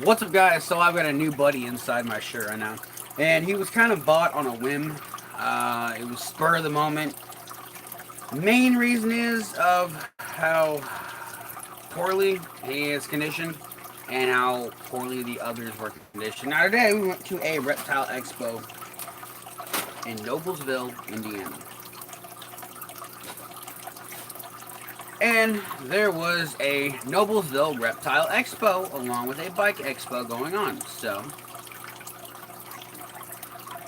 What's up, guys? So I've got a new buddy inside my shirt right now, and he was kind of bought on a whim. It was spur of the moment. Main reason is of how poorly he is conditioned and how poorly the others were conditioned. Now today we went to a reptile expo in Noblesville, Indiana. And there was a Noblesville Reptile Expo along with a bike expo going on. So,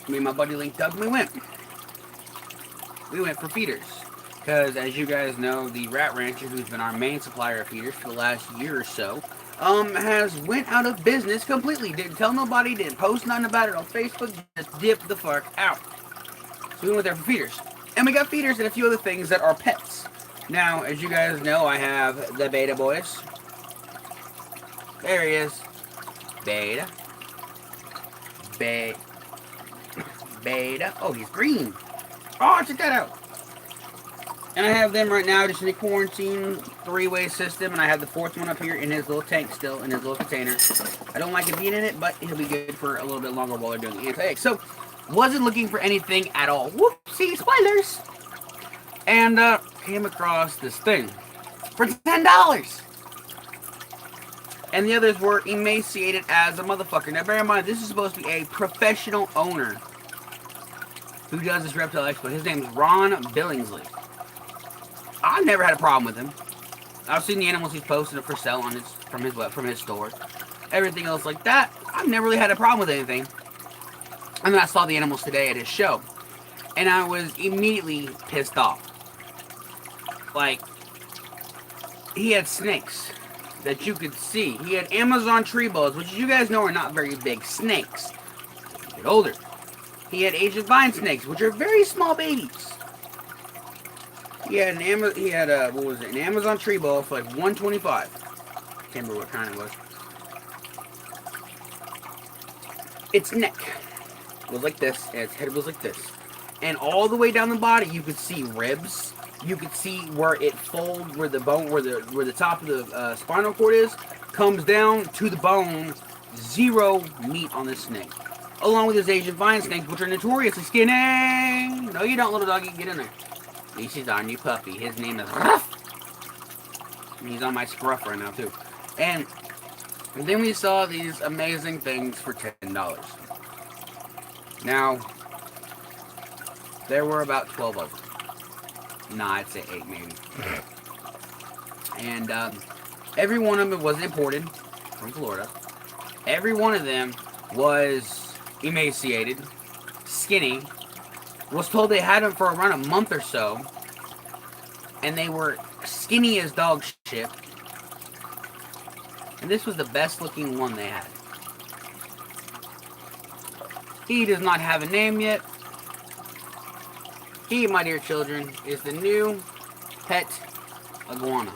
me and my buddy linked up and we went. We went for feeders. Because, as you guys know, the Rat Rancher, who's been our main supplier of feeders for the last year or so, has went out of business completely. Didn't tell nobody, didn't post nothing about it on Facebook, just dipped the fuck out. So we went there for feeders. And we got feeders and a few other things that are pets. Now, as you guys know, I have the Beta Boys. There he is. Beta. Beta. Oh, he's green. Oh, check that out. And I have them right now just in a quarantine three-way system. And I have the fourth one up here in his little tank still, in his little container. I don't like it being in it, but he'll be good for a little bit longer while they're doing the anti-egg. So, wasn't looking for anything at all. Whoopsie, spoilers. And, came across this thing for $10. And the others were emaciated as a motherfucker. Now, bear in mind, this is supposed to be a professional owner who does this reptile expo. His name is Ron Billingsley. I've never had a problem with him. I've seen the animals he's posted for sale on from his store. Everything else like that, I've never really had a problem with anything. And then I saw the animals today at his show, and I was immediately pissed off. Like, he had snakes that you could see. He had Amazon tree boas, which you guys know are not very big snakes. They get older. He had Asian vine snakes, which are very small babies. He had an Amazon tree boa for like $125. Can't remember what kind it was. Its neck was like this, and its head was like this. And all the way down the body, you could see ribs. You could see where it folds, where the bone, where the top of the spinal cord is, comes down to the bone. Zero meat on this snake. Along with his Asian vine snakes, which are notoriously skinny. No, you don't, little doggy. Get in there. This is our new puppy. His name is Ruff. And he's on my scruff right now, too. And then we saw these amazing things for $10. Now, there were about 12 of them. Nah, I'd say 8 maybe. And every one of them was imported from Florida. Every one of them was emaciated, skinny. Was told they had them for around a month or so. And they were skinny as dog shit. And this was the best looking one they had. He does not have a name yet. He, my dear children, is the new pet iguana.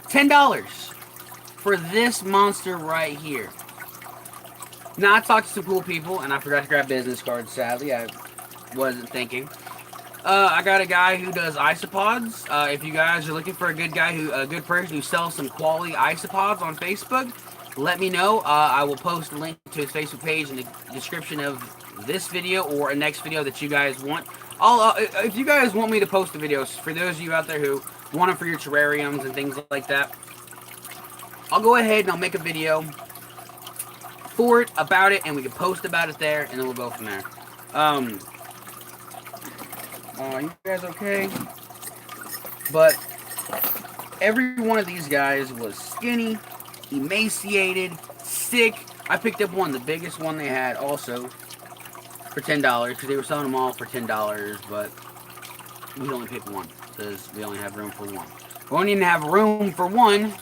$10 for this monster right here. Now, I talked to some cool people, and I forgot to grab business cards, sadly. I wasn't thinking. I got a guy who does isopods. If you guys are looking for a good person who sells some quality isopods on Facebook, let me know. I will post a link to his Facebook page in the description of this video or a next video that you guys want. If you guys want me to post the videos, for those of you out there who want them for your terrariums and things like that, I'll go ahead and I'll make a video for it, about it, and we can post about it there, and then we'll go from there. You guys okay? But every one of these guys was skinny, emaciated, sick. I picked up one, the biggest one they had, also for $10, because they were selling them all for $10, but we only picked one, because we only have room for one. We only didn't have room for one.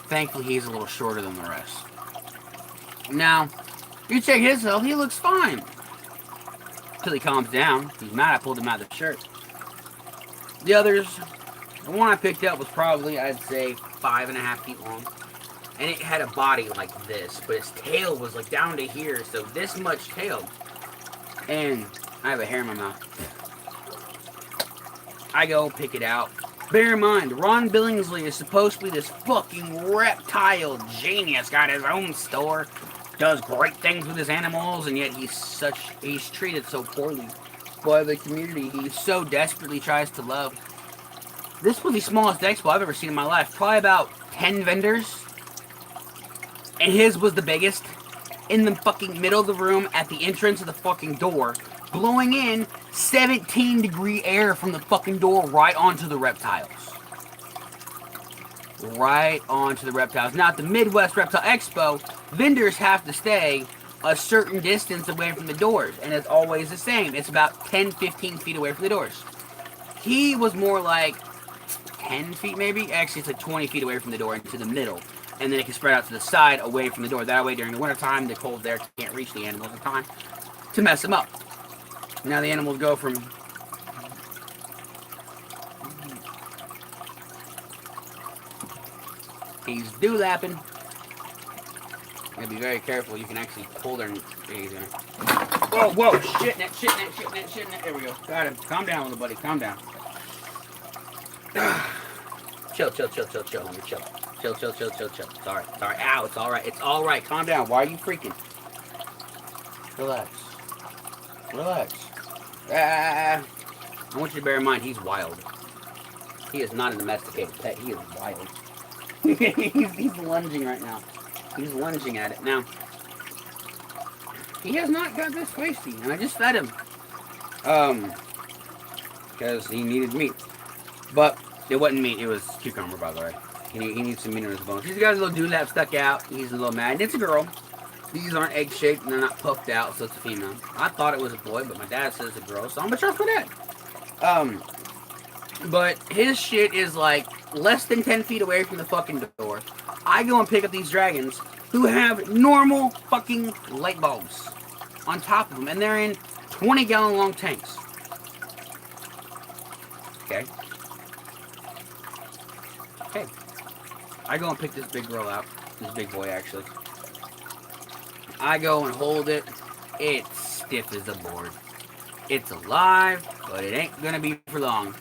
Thankfully, he's a little shorter than the rest. Now, you check his health, he looks fine. Until he calms down. He's mad I pulled him out of the shirt. The others, the one I picked up was probably, I'd say, 5.5 feet long. And it had a body like this, but its tail was like down to here, so this much tail. And I have a hair in my mouth. I go pick it out. Bear in mind, Ron Billingsley is supposed to be this fucking reptile genius, got his own store, does great things with his animals, and yet he's treated so poorly by the community he so desperately tries to love. This was the smallest expo I've ever seen in my life. Probably about 10 vendors. And his was the biggest. In the fucking middle of the room at the entrance of the fucking door. Blowing in 17-degree air from the fucking door right onto the reptiles. Right onto the reptiles. Now at the Midwest Reptile Expo, vendors have to stay a certain distance away from the doors. And it's always the same. It's about 10-15 feet away from the doors. He was more like 10 feet maybe? Actually, it's like 20 feet away from the door into the middle. And then it can spread out to the side away from the door. That way, during the wintertime, the cold air can't reach the animals in time to mess them up. Now the animals go from... He's dewlapping. You gotta be very careful. You can actually pull their... Whoa, whoa, shitnet. There we go. Got him. Calm down, little buddy. Calm down. Chill, homie, chill. Chill. It's alright. Ow, it's alright. It's alright. Calm down. Why are you freaking? Relax. I want you to bear in mind, he's wild. He is not a domesticated pet. He is wild. he's lunging right now. He's lunging at it. Now, he has not got this feisty, and I just fed him. Because he needed meat. But it wasn't meat, it was cucumber, by the way. He needs some meat on his bones. He's got a little dewlap stuck out. He's a little mad. And it's a girl. These aren't egg-shaped and they're not puffed out, so it's a female. I thought it was a boy, but my dad says it's a girl, so I'm gonna trust my dad. But his shit is like less than 10 feet away from the fucking door. I go and pick up these dragons who have normal fucking light bulbs on top of them, and they're in 20-gallon long tanks. Okay. I go and pick this big girl out. This big boy, actually. I go and hold it. It's stiff as a board. It's alive, but it ain't gonna be for long.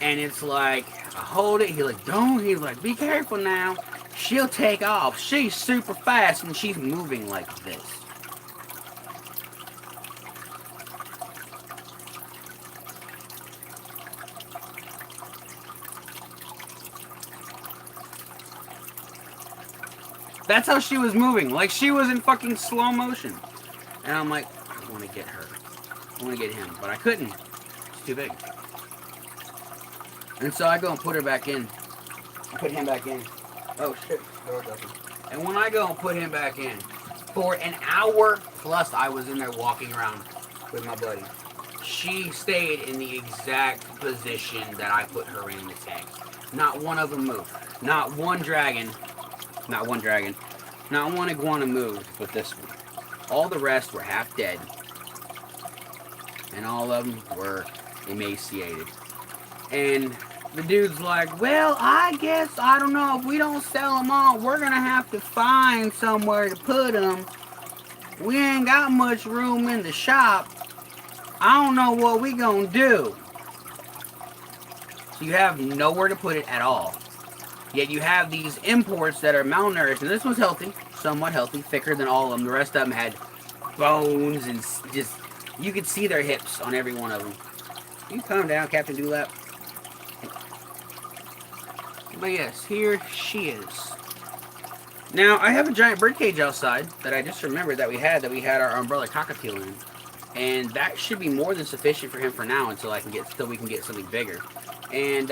And it's like, I hold it. He's like, don't. He's like, be careful now. She'll take off. She's super fast, and she's moving like this. That's how she was moving. Like, she was in fucking slow motion. And I'm like, I want to get her. I want to get him. But I couldn't. It's too big. And so I go and put her back in. I put him back in. Oh, shit. Door's open. And when I go and put him back in, for an hour plus I was in there walking around with my buddy. She stayed in the exact position that I put her in the tank. Not one of them moved. Not one dragon. Not one iguana moved but this one. All the rest were half dead. And all of them were emaciated. And the dude's like, well, I guess, I don't know, if we don't sell them all, we're going to have to find somewhere to put them. We ain't got much room in the shop. I don't know what we going to do. So you have nowhere to put it at all. Yet you have these imports that are malnourished, and this one's healthy, somewhat healthy, thicker than all of them. The rest of them had bones and just, you could see their hips on every one of them. You calm down, Captain Dewlap. But yes, here she is. Now, I have a giant birdcage outside that I just remembered that we had our umbrella cockatiel in. And that should be more than sufficient for him for now until we can get something bigger. And,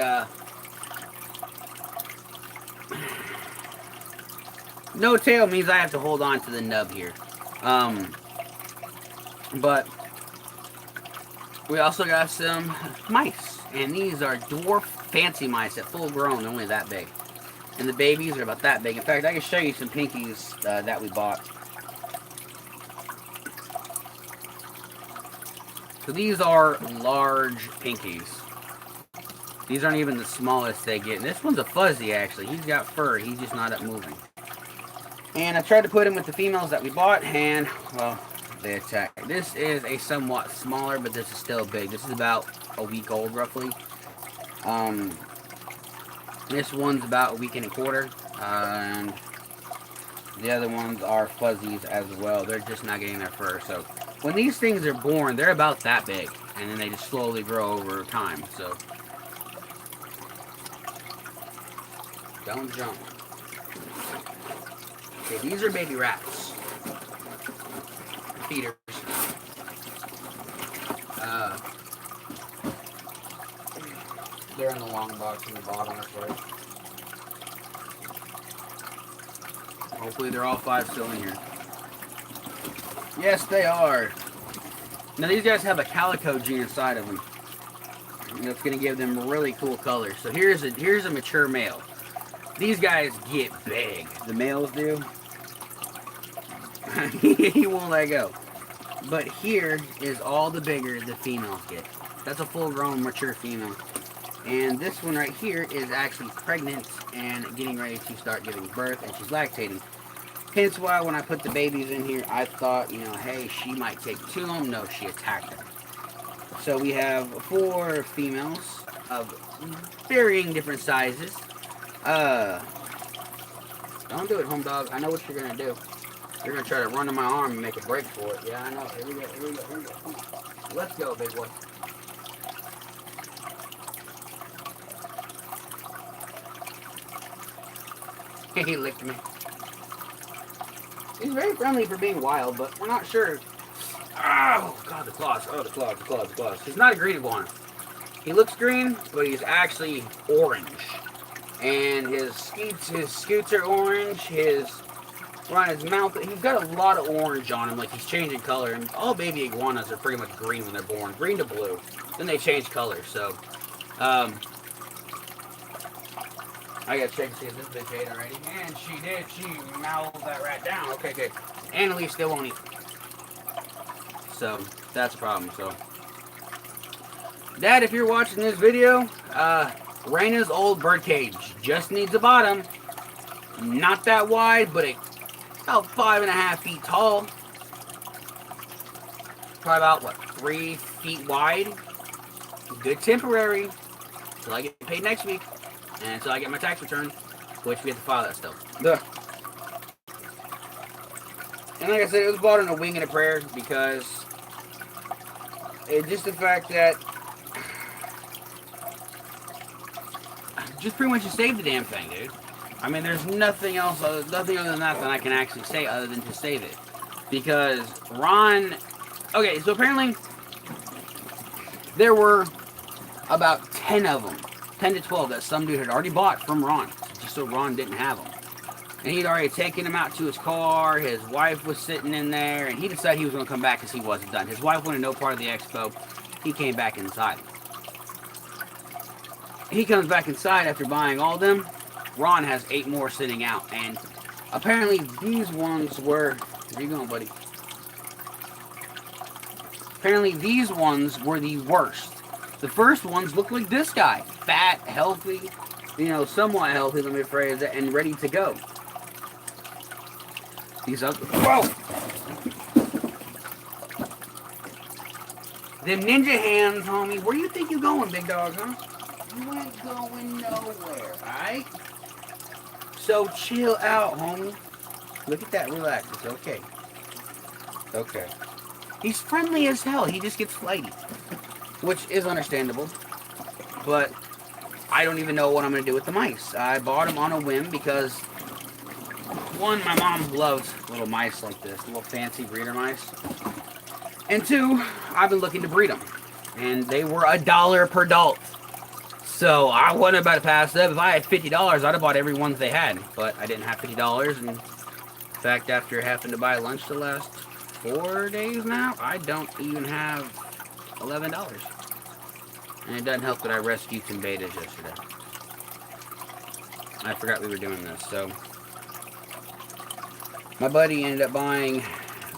no tail means I have to hold on to the nub here. But we also got some mice. And these are dwarf fancy mice at full grown. They're only that big. And the babies are about that big. In fact, I can show you some pinkies that we bought. So these are large pinkies. These aren't even the smallest they get. And this one's a fuzzy, actually. He's got fur. He's just not up moving. And I tried to put him with the females that we bought, and, well, they attacked. This is a somewhat smaller, but this is still big. This is about a week old, roughly. This one's about a week and a quarter, and the other ones are fuzzies as well. They're just not getting their fur. So when these things are born, they're about that big, and then they just slowly grow over time. So don't jump. Okay, these are baby rats. Feeders. They're in the long box in the bottom, that's right. Hopefully they're all 5 still in here. Yes, they are. Now these guys have a calico gene inside of them. And that's going to give them really cool colors. So here's a mature male. These guys get big. The males do. He won't let go. But here is all the bigger the females get. That's a full-grown mature female. And this one right here is actually pregnant and getting ready to start giving birth, and she's lactating. Hence why when I put the babies in here, I thought, you know, hey, she might take 2 of them. No, she attacked them. So we have 4 females of varying different sizes. Don't do it, home dog. I know what you're going to do. You're going to try to run on my arm and make a break for it. Yeah, I know. Here we go, here we go, here we go. Let's go, big boy. He licked me. He's very friendly for being wild, but we're not sure. Oh, God, the claws. Oh, the claws, the claws, the claws. He's not a green iguana. He looks green, but he's actually orange. And his scoots are orange. Around his mouth, he's got a lot of orange on him, like he's changing color. And all baby iguanas are pretty much green when they're born. Green to blue. Then they change color, so... I gotta check to see if this bitch ate already. And she did. She mouthed that rat down. Okay, good. Annalise still won't eat. So, that's a problem. So, Dad, if you're watching this video, Raina's old birdcage just needs a bottom. Not that wide, but about 5.5 feet tall. Probably about, what, 3 feet wide. Good temporary. Till I get paid next week. And until I get my tax return, which we have to file that still. Duh. And like I said, it was bought on a wing and a prayer because it's just the fact that just pretty much to save the damn thing, dude. I mean, there's nothing else, nothing other than that I can actually say other than to save it. Because Ron, okay, so apparently there were about 10 of them. 10 to 12 that some dude had already bought from Ron, just so Ron didn't have them. And he'd already taken him out to his car. His wife was sitting in there, and he decided he was going to come back because he wasn't done. His wife wanted no part of the expo. He came back inside. He comes back inside after buying all of them. Ron has 8 more sitting out, and apparently these ones were... Where you going, buddy? Apparently these ones were the worst. The first ones look like this guy. Fat, healthy, you know, somewhat healthy, let me phrase it, and ready to go. These other... Whoa! Them ninja hands, homie. Where do you think you're going, big dog, huh? You ain't going nowhere, alright? So chill out, homie. Look at that. Relax. It's okay. Okay. He's friendly as hell. He just gets flighty. Which is understandable. But I don't even know what I'm going to do with the mice. I bought them on a whim because, one, my mom loves little mice like this. Little fancy breeder mice. And 2, I've been looking to breed them. And they were $1 per adult. So I wasn't about to pass up. If I had $50, I'd have bought every one they had. But I didn't have $50. And in fact, after having to buy lunch the last 4 days now, I don't even have $11. And it doesn't help that I rescued some betas yesterday. I forgot we were doing this, so... My buddy ended up buying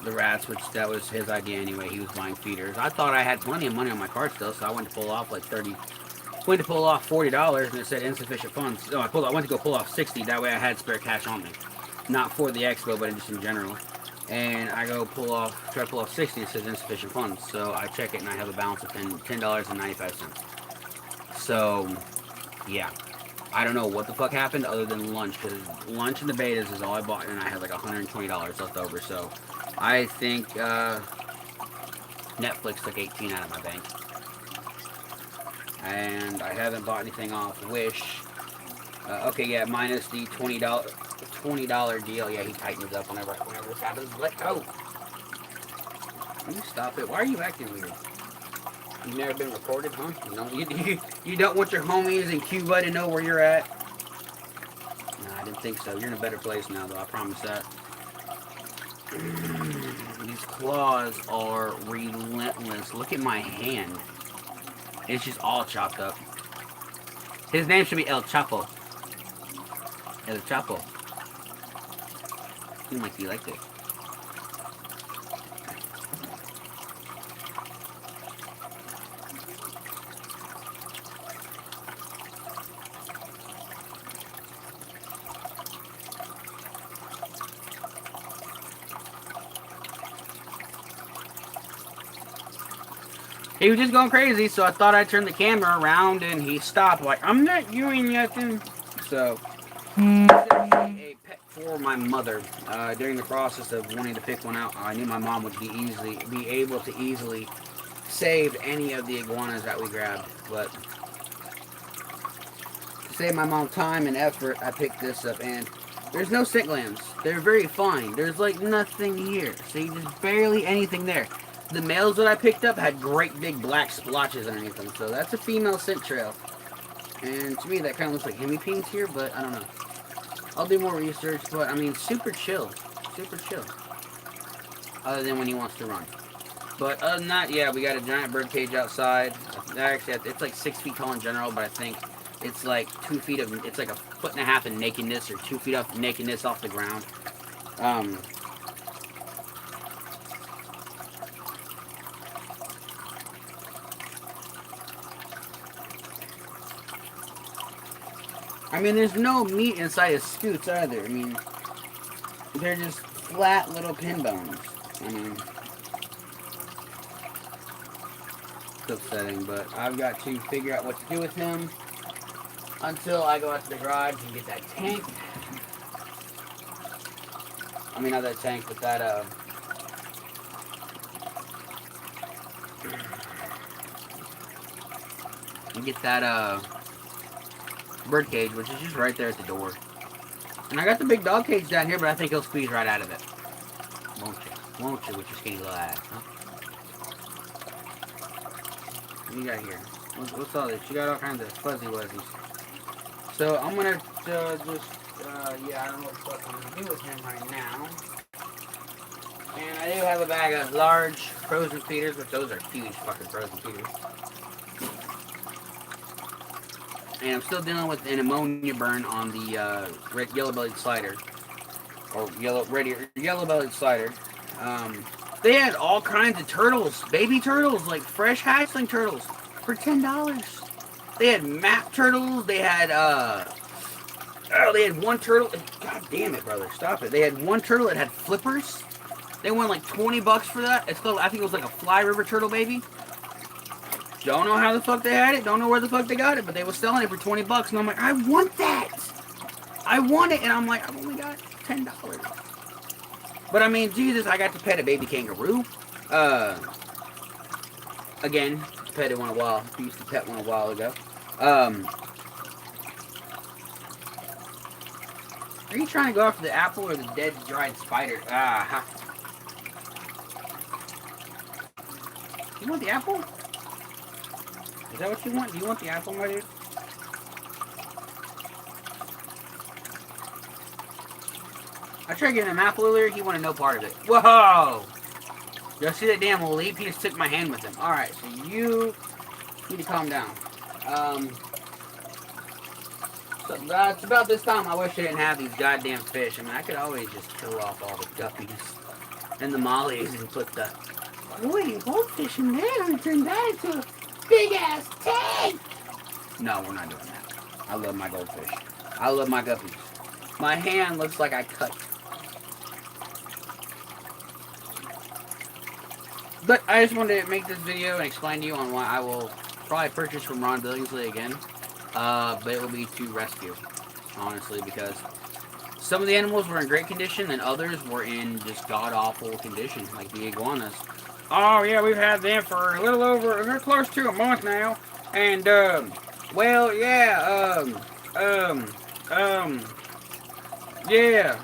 the rats, which that was his idea anyway. He was buying feeders. I thought I had plenty of money on my card still, so I went to pull off like went to pull off $40, and it said insufficient funds. No, I went to go pull off $60, that way I had spare cash on me. Not for the expo, but just in general. And I go try to pull off 60, it says insufficient funds. So I check it and I have a balance of $10.95. So, yeah. I don't know what the fuck happened other than lunch, because lunch and the betas is all I bought, and I had like $120 left over. So I think Netflix took 18 out of my bank, and I haven't bought anything off Wish. Okay, yeah, minus the $20 deal. Yeah, he tightens up whenever this happens. Let go. Can you stop it? Why are you acting weird? You've never been recorded, huh? You don't want your homies in Cuba to know where you're at? Nah, I didn't think so. You're in a better place now, though. I promise that. These claws are relentless. Look at my hand. It's just all chopped up. His name should be El Chapo. El Chapo. Seems like you liked it. He was just going crazy, so I thought I'd turn the camera around, and he stopped. Like, I'm not doing nothing. So, a pet for my mother. During the process of wanting to pick one out, I knew my mom would be able to easily save any of the iguanas that we grabbed. But to save my mom time and effort, I picked this up, and there's no scent glands. They're very fine. There's like nothing here. See, there's barely anything there. The males that I picked up had great big black splotches underneath them, so that's a female scent trail. And to me, that kind of looks like hemipenes here, but I don't know. I'll do more research, but I mean, super chill. Super chill. Other than when he wants to run. But other than that, yeah, we got a giant bird cage outside. Actually, it's like 6 feet tall in general, but I think it's like 2 feet of, it's like 1.5 feet of nakedness, or 2 feet of nakedness off the ground. I mean, there's no meat inside of scoots either. I mean, they're just flat little pin bones. I mean, it's upsetting, but I've got to figure out what to do with him until I go out to the garage and get that tank. I mean, not that tank, but that, and get that, bird cage, which is just right there at the door. And I got the big dog cage down here, but I think he'll squeeze right out of it. Won't you? Won't you with your skinny little ass, huh? What you got here? What's all this? You got all kinds of fuzzy wuzzies. So I'm gonna just, yeah, I don't know what the fuck I'm gonna do with him right now. And I do have a bag of large frozen feeders, but those are huge fucking frozen feeders. And I'm still dealing with an ammonia burn on the yellow-bellied slider, or yellow-bellied slider. They had all kinds of turtles, baby turtles, like fresh hatchling turtles, for $10. They had map turtles. They had one turtle. God damn it, brother, stop it. They had one turtle that had flippers. They won like $20 for that. It's called, I think it was like a Fly River turtle baby. Don't know how the fuck they had it. Don't know where the fuck they got it, but they were selling it for $20, and I'm like, I want that. I want it, and I'm like, I've only got $10. But I mean, Jesus, I got to pet a baby kangaroo. Again, petted one a while. Used to pet one a while ago. Are you trying to go after the apple or the dead dried spider? Ah, you want the apple? Is that what you want? Do you want the apple, my dude? I tried getting him apple earlier. He wanted no part of it. Whoa! Y'all see that damn leap? He just took my hand with him. Alright, so you need to calm down. So it's about this time I wish I didn't have these goddamn fish. I mean, I could always just kill off all the guppies and the mollies and put the goldfish in there and turn that into a big ass tank. No, we're not doing that. I love my goldfish. I love my guppies. My hand looks like I cut. But I just wanted to make this video and explain to you on why I will probably purchase from Ron Billingsley again. but it will be to rescue, honestly, because some of the animals were in great condition and others were in just god-awful condition, like the iguanas. Oh, yeah, we've had them for a little over, they're close to a month now. And, well, yeah, yeah.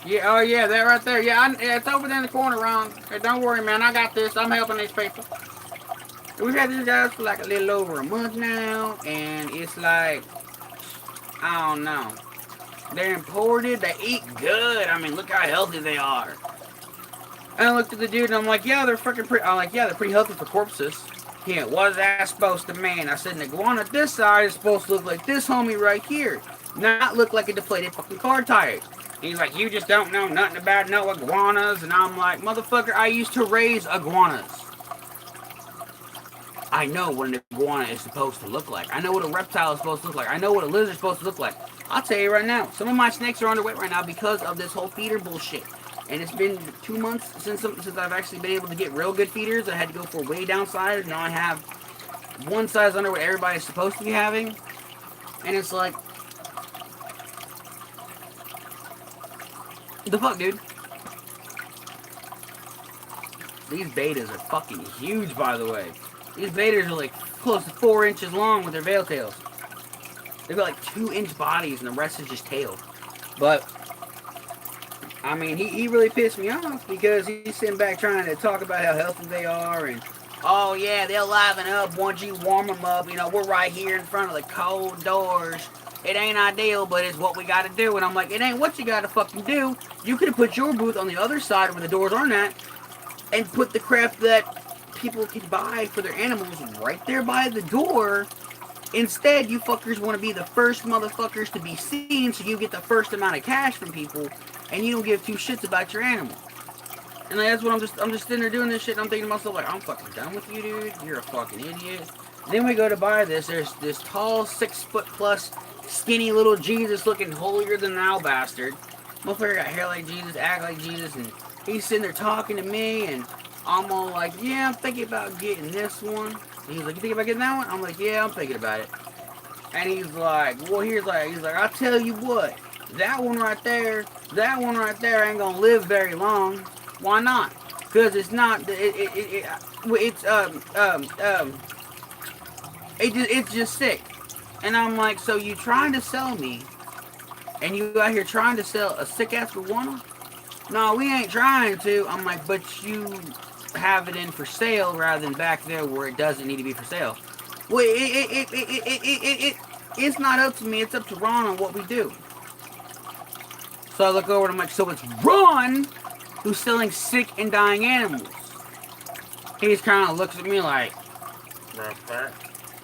Yeah, oh, yeah, that right there. Yeah, it's over there in the corner, Ron. Hey, don't worry, man, I got this. I'm helping these people. We've had these guys for like a little over a month now, and it's like, I don't know. They're imported, they eat good. I mean, look how healthy they are. And I looked at the dude and I'm like, yeah, they're freaking pretty. I'm like, yeah, they're pretty healthy for corpses. Yeah, what is that supposed to mean? I said, an iguana this side is supposed to look like this homie right here. Not look like a deflated fucking car tire. He's like, you just don't know nothing about no iguanas. And I'm like, motherfucker, I used to raise iguanas. I know what an iguana is supposed to look like. I know what a reptile is supposed to look like. I know what a lizard is supposed to look like. I'll tell you right now, some of my snakes are underweight right now because of this whole feeder bullshit. And it's been 2 months since I've actually been able to get real good feeders. I had to go for way downside. Now I have one size under what everybody's supposed to be having. And it's like, the fuck, dude? These betas are fucking huge, by the way. These betas are like close to 4 inches long with their veil tails. They've got like 2-inch bodies and the rest is just tail. But, I mean, he really pissed me off because he's sitting back trying to talk about how healthy they are and, oh yeah, they'll liven up once you warm them up. You know, we're right here in front of the cold doors. It ain't ideal, but it's what we gotta do. And I'm like, it ain't what you gotta fucking do. You could have put your booth on the other side where the doors aren't at and put the crap that people can buy for their animals right there by the door. Instead, you fuckers want to be the first motherfuckers to be seen, so you get the first amount of cash from people, and you don't give two shits about your animal. And like, that's what I'm just sitting there doing this shit, and I'm thinking to myself, like, I'm fucking done with you, dude. You're a fucking idiot. Then we go to buy this. There's this tall, 6 foot plus, skinny little Jesus looking holier than thou bastard. Motherfucker got hair like Jesus, act like Jesus, and he's sitting there talking to me, and I'm all like, yeah, I'm thinking about getting this one. And he's like, you thinking about getting that one? I'm like, yeah, I'm thinking about it. And he's like, well, he's like, I'll tell you what, that one right there ain't gonna live very long. Why not? Because it's not, it's just sick. And I'm like, so you trying to sell me, and you out here trying to sell a sick ass iguana? No, we ain't trying to. I'm like, but you have it in for sale rather than back there where it doesn't need to be for sale. Well, it's not up to me. It's up to Ron on what we do. So I look over and I'm like, so it's Ron who's selling sick and dying animals. He just kind of looks at me like,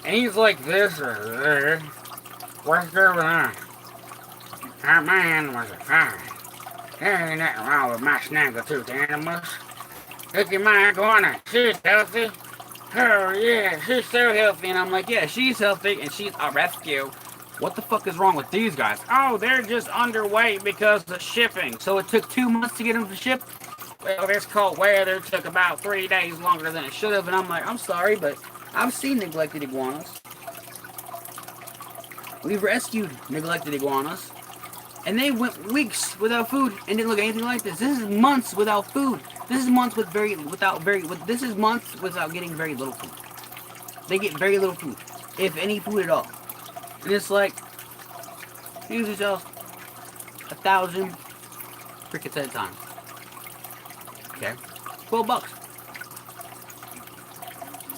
and he's like this or there. What's going on? That man was a fire. There ain't nothing wrong with my snaggletooth animals. Look at my iguana. She's healthy. Oh, yeah, she's so healthy. And I'm like, yeah, she's healthy and she's a rescue. What the fuck is wrong with these guys? Oh, they're just underweight because of shipping. So it took 2 months to get them to ship? Well, this cold weather took about 3 days longer than it should have. And I'm like, I'm sorry, but I've seen neglected iguanas. We've rescued neglected iguanas. And they went weeks without food and didn't look anything like this. This is months without food. This is months this is months without getting very little food. They get very little food, if any food at all. And it's like, usually sells 1,000 crickets at a time. Okay, $12.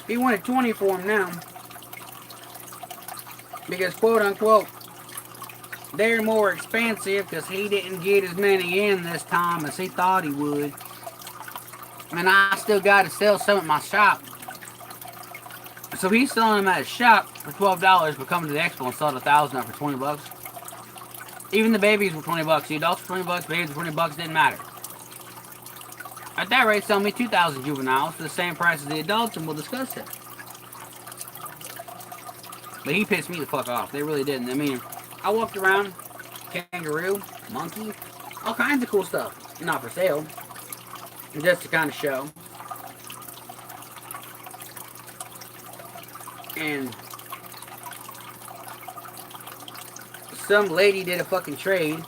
He wanted 20 for them now, because quote unquote, they're more expensive because he didn't get as many in this time as he thought he would. And I still got to sell some at my shop. So he's selling them at his shop for $12, but coming to the expo and selling 1,000 for $20. Even the babies were $20. The adults were $20, babies were $20, didn't matter. At that rate, sell me 2,000 juveniles for the same price as the adults, and we'll discuss it. But he pissed me the fuck off. They really didn't. I mean, I walked around, kangaroo, monkey, all kinds of cool stuff. Not for sale. Just to kind of show. And some lady did a fucking trade.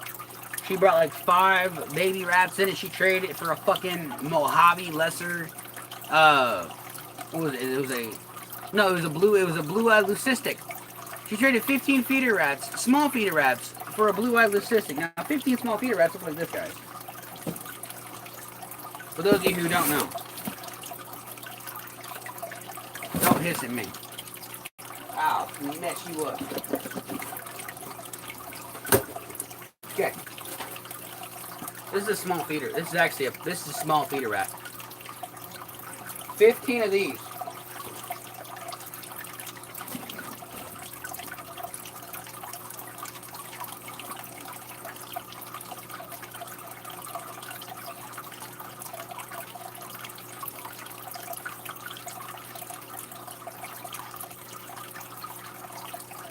She brought like 5 baby rats in, and she traded it for a fucking Mojave Lesser. What was it? It was a blue-eyed leucistic. She traded 15 feeder rats, small feeder rats, for a blue-eyed leucistic. Now, 15 small feeder rats look like this, guys. For those of you who don't know, don't hiss at me. Ow, mess you up. Okay. This is a small feeder. This is a small feeder rat. 15 of these.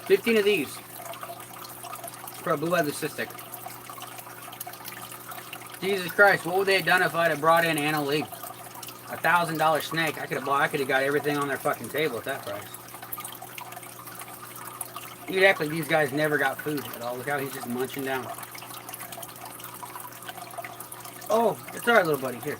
$15 of these for a blue-eyed leucistic. Jesus Christ, what would they have done if I'd have brought in Anna Lee? $1,000 snake. I could have got everything on their fucking table at that price. You'd act like these guys never got food at all. Look how he's just munching down. Oh, it's alright, little buddy. Here.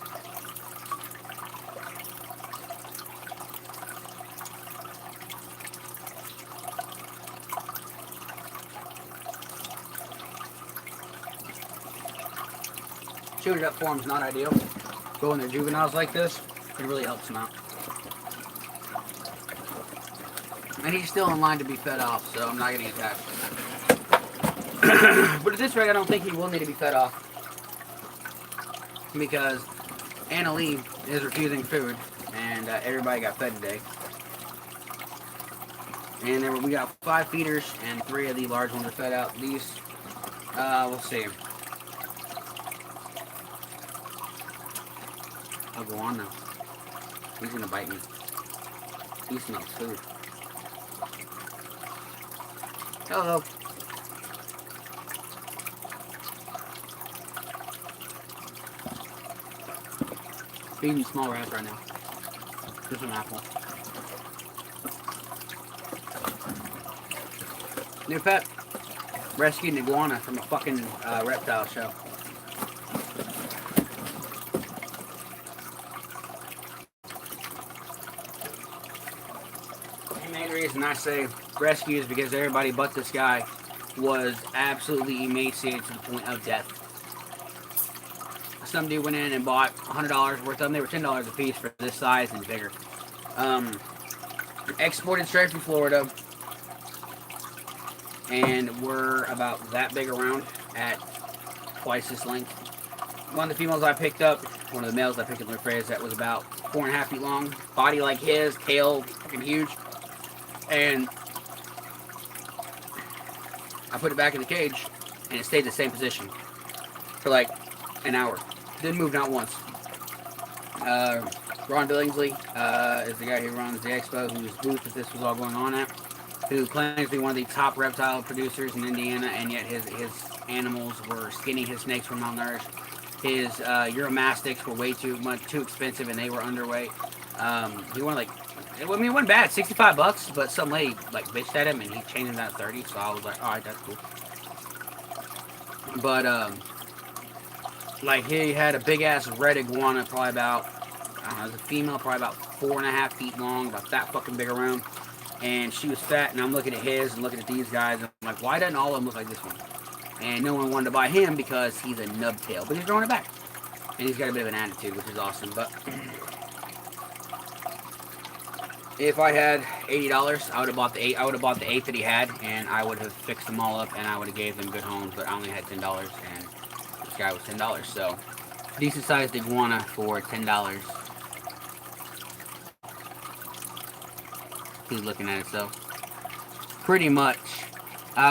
Chewing it up for them is not ideal. But when they're juveniles like this, it really helps them out. And he's still in line to be fed off, so I'm not getting attached. But at this rate, I don't think he will need to be fed off. Because Anna Lee is refusing food, and everybody got fed today. And we got 5 feeders, and 3 of the large ones are fed out. These, we'll see. I'll go on now. He's gonna bite me. He smells food. Hello. Feeding small rats right now. Just an apple. New pet. Rescued an iguana from a fucking reptile show. The main reason I say rescue is because everybody but this guy was absolutely emaciated to the point of death. Some dude went in and bought $100 worth of them. They were $10 a piece for this size and bigger. Exported straight from Florida. And were about that big around at twice this length. One of the females I picked up, one of the males I picked up in the phrase, that was about 4.5 feet long. Body like his, tail fucking huge. And I put it back in the cage, and it stayed the same position for like an hour. Didn't move not once. Ron Billingsley is the guy who runs the expo, whose booth that this was all going on at, who claims to be one of the top reptile producers in Indiana, and yet his animals were skinny, his snakes were malnourished, his Uromastics were way too expensive, and they were underweight. He wanted like, I mean, it wasn't bad, $65, but some lady like bitched at him, and he changed him down to 30. So I was like, all right, that's cool. But like he had a big ass red iguana, probably about, I don't know, it was a female, probably about 4.5 feet long, about that fucking big around. And she was fat, and I'm looking at his and looking at these guys, and I'm like, why doesn't all of them look like this one? And no one wanted to buy him because he's a nubtail, but he's growing it back. And he's got a bit of an attitude, which is awesome. But if I had $80, I would have bought the 8 that he had, and I would have fixed them all up, and I would have gave them good homes. But I only had $10, and this guy was $10. So decent sized iguana for $10. He's looking at it, so pretty much.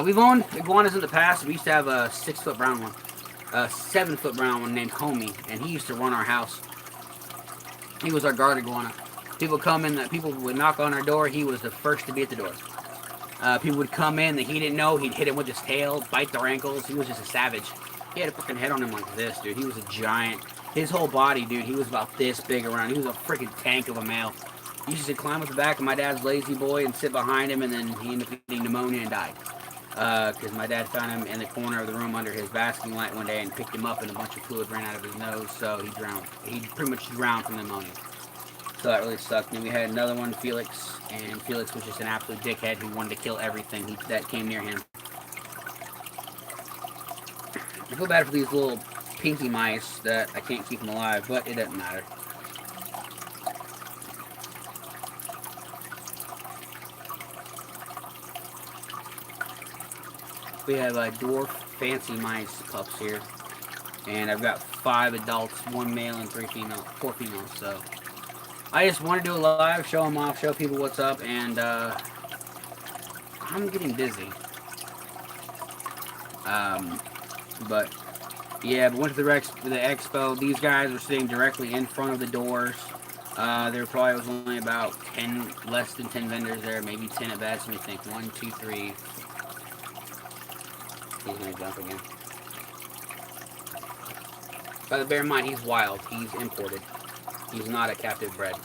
We've owned iguanas in the past. We used to have a 6-foot brown one, a 7-foot brown one named Homie, and he used to run our house. He was our guard iguana. People come in, people would knock on our door. He was the first to be at the door. People would come in that he didn't know. He'd hit him with his tail, bite their ankles. He was just a savage. He had a freaking head on him like this, dude. He was a giant. His whole body, dude, he was about this big around. He was a freaking tank of a male. He used to climb up the back of my dad's lazy boy and sit behind him, and then he ended up getting pneumonia and died. because my dad found him in the corner of the room under his basking light one day and picked him up, and a bunch of fluid ran out of his nose, so he drowned. He pretty much drowned from pneumonia. So that really sucked. And then we had another one, Felix, and Felix was just an absolute dickhead who wanted to kill everything that came near him. I feel bad for these little pinky mice that I can't keep them alive, but it doesn't matter. We have dwarf fancy mice pups here, and I've got 5 adults, 1 male and 4 females. So I just want to do a live, show them off, show people what's up, and I'm getting busy. But yeah, but went to the expo. These guys were sitting directly in front of the doors. There probably was only about less than 10 vendors there, maybe 10 at best. Let me think. 1, 2, 3. He's gonna jump again. But bear in mind, he's wild. He's imported. He's not a captive bred,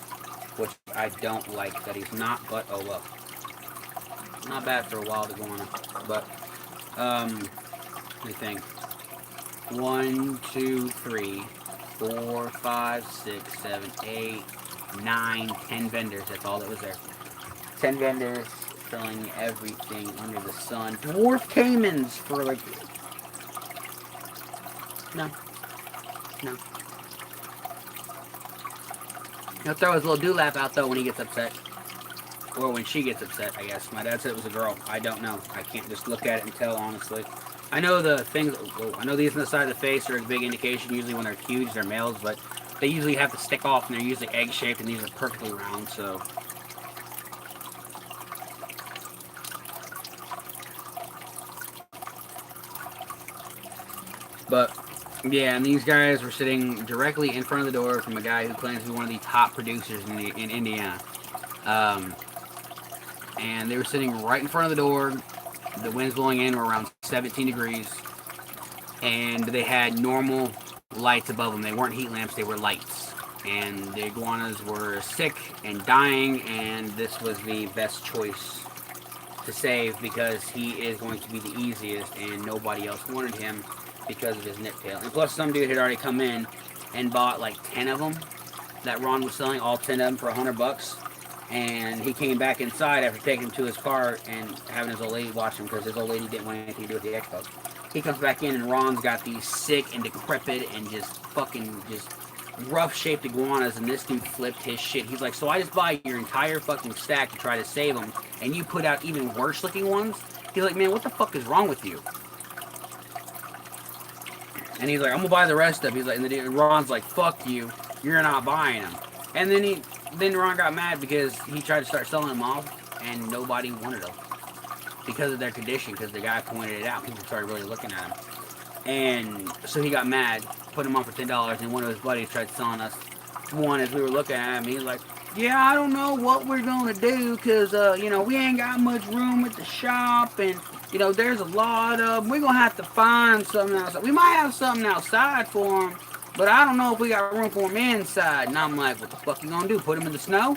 which I don't like that he's not. But oh well. Not bad for a wild iguana. But let me think. 1, 2, 3, 4, 5, 6, 7, 8, 9, 10 vendors. That's all that was there. 10 vendors selling everything under the sun. Dwarf caimans for like... No. He'll throw his little dewlap out though when he gets upset. Or when she gets upset, I guess. My dad said it was a girl. I don't know. I can't just look at it and tell, honestly. I know the things, I know these on the side of the face are a big indication. Usually when they're huge, they're males, but they usually have to stick off and they're usually egg-shaped, and these are perfectly round, so. But, yeah, and these guys were sitting directly in front of the door from a guy who claims to be one of the top producers in Indiana. And they were sitting right in front of the door. The winds blowing in were around 17 degrees. And they had normal lights above them. They weren't heat lamps, they were lights. And the iguanas were sick and dying, and this was the best choice to save because he is going to be the easiest, and nobody else wanted him because of his nip tail. And plus, some dude had already come in and bought like 10 of them that Ron was selling, all 10 of them for $100. And he came back inside after taking him to his car and having his old lady watch him because his old lady didn't want anything to do with the expo. He comes back in and Ron's got these sick and decrepit and just fucking just rough-shaped iguanas, and this dude flipped his shit. He's like, so I just buy your entire fucking stack to try to save them, and you put out even worse-looking ones? He's like, man, what the fuck is wrong with you? And he's like, I'm gonna buy the rest of them. He's like, and then Ron's like, fuck you, you're not buying them. And then Ron got mad because he tried to start selling them off, and nobody wanted them because of their condition. Because the guy pointed it out, people started really looking at him, and so he got mad, put them on for $10. And one of his buddies tried selling us one as we were looking at him. He's like, "Yeah, I don't know what we're gonna do because you know, we ain't got much room at the shop, and you know, there's a lot of them. We're gonna have to find something outside. We might have something outside for them." But I don't know if we got room for him inside. And I'm like, what the fuck you gonna do? Put him in the snow?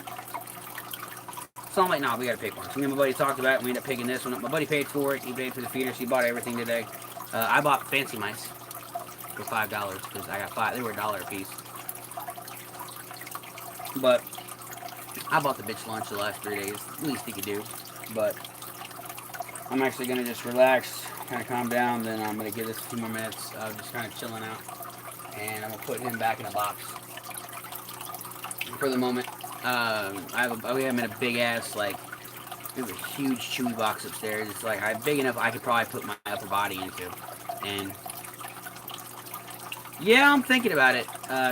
So I'm like, nah, we gotta pick one. So me and my buddy talked about it, and we ended up picking this one up. My buddy paid for it. He paid for the feeders. He bought everything today. I bought fancy mice for $5 because I got 5. They were $1 a piece. But I bought the bitch lunch the last 3 days. Least he could do. But I'm actually gonna just relax, kind of calm down. Then I'm gonna give this a few more minutes of just kind of chilling out. And I'm gonna put him back in a box for the moment. We have him in a big ass, like, there's a huge chewy box upstairs. It's like big enough I could probably put my upper body into. And yeah, I'm thinking about it.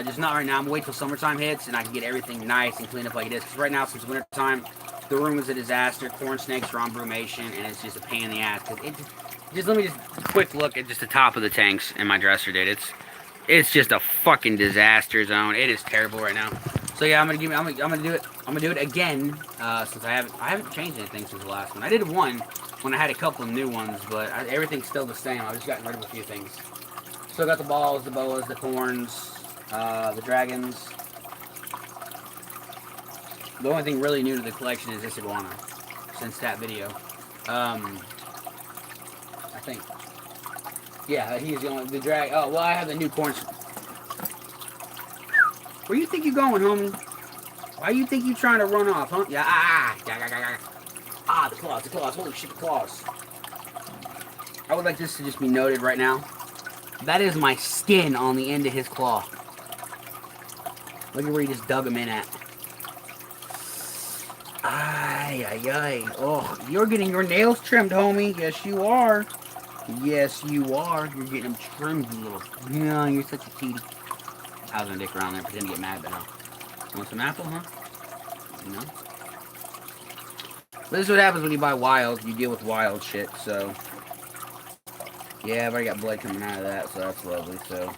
Just not right now. I'm gonna wait till summertime hits and I can get everything nice and clean up like it is. Because right now, since winter time, the room is a disaster. Corn snakes are on brumation, and it's just a pain in the ass. Cause let me just quick look at just the top of the tanks in my dresser, dude. It's just a fucking disaster zone. It is terrible right now. So yeah, I'm gonna do it. I'm gonna do it again since I haven't changed anything since the last one. I did one when I had a couple of new ones, but everything's still the same. I've just gotten rid of a few things. Still got the balls, the boas, the corns, the dragons. The only thing really new to the collection is this iguana since that video. think. Yeah, he's the only, the drag, oh, well, I have the new corn. Where you think you going, homie? Why you think you trying to run off, huh? Yeah, the claws, holy shit, the claws. I would like this to just be noted right now. That is my skin on the end of his claw. Look at where he just dug him in at. Ay. Oh, you're getting your nails trimmed, homie. Yes, you are. Yes, you are. You're getting them trimmed, you little... Yeah, you're such a cutie. I was gonna dick around there and pretend to get mad, but no. Want some apple, huh? No? But this is what happens when you buy wild. You deal with wild shit, so... Yeah, I've already got blood coming out of that, so that's lovely, so...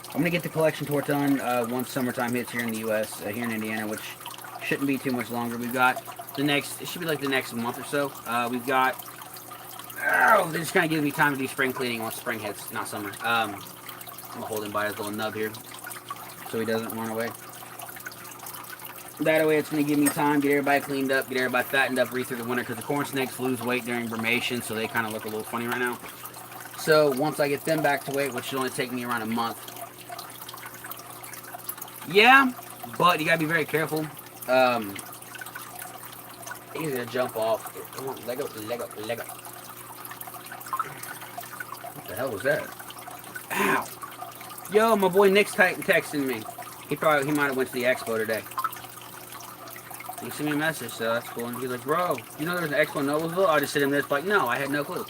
I'm gonna get the collection tour done once summertime hits here in the U.S., here in Indiana, which shouldn't be too much longer. We've got the next... It should be like the next month or so. We've got... Oh, this kind of gives me time to do spring cleaning once spring hits, not summer. I'm gonna hold him by his little nub here, so he doesn't run away. That way it's going to give me time, get everybody cleaned up, get everybody fattened up, read through the winter, because the corn snakes lose weight during brumation, so they kind of look a little funny right now. So once I get them back to weight, which should only take me around a month. Yeah, but you got to be very careful. He's going to jump off. Come on, Lego. What the hell was that? Ow. Yo, my boy Nick's texting me. He might have went to the expo today. He sent me a message, so that's cool. And he's like, bro, you know there's an expo in Noblesville? I just sent him this, like, no, I had no clue.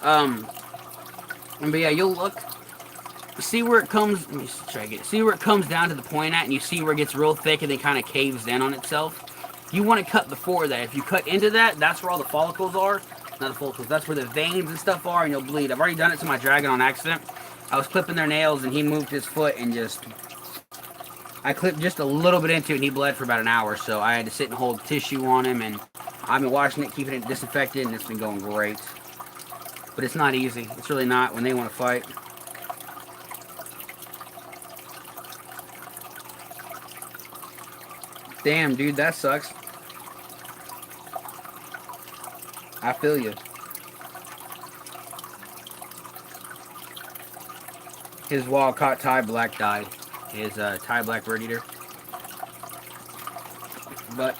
But yeah, you'll look, see where it comes, let me try to get it. See where it comes down to the point at, and you see where it gets real thick and then kind of caves in on itself. You want to cut before that. If you cut into that, that's where all the follicles are. Not the follicles, that's where the veins and stuff are, and you'll bleed. I've already done it to my dragon on accident. I was clipping their nails, and he moved his foot and just... I clipped just a little bit into it, and he bled for about an hour, so I had to sit and hold tissue on him, and I've been washing it, keeping it disinfected, and it's been going great. But it's not easy. It's really not when they want to fight. Damn, dude, that sucks. I feel you. His wild-caught Thai black died. His Thai black bird eater. But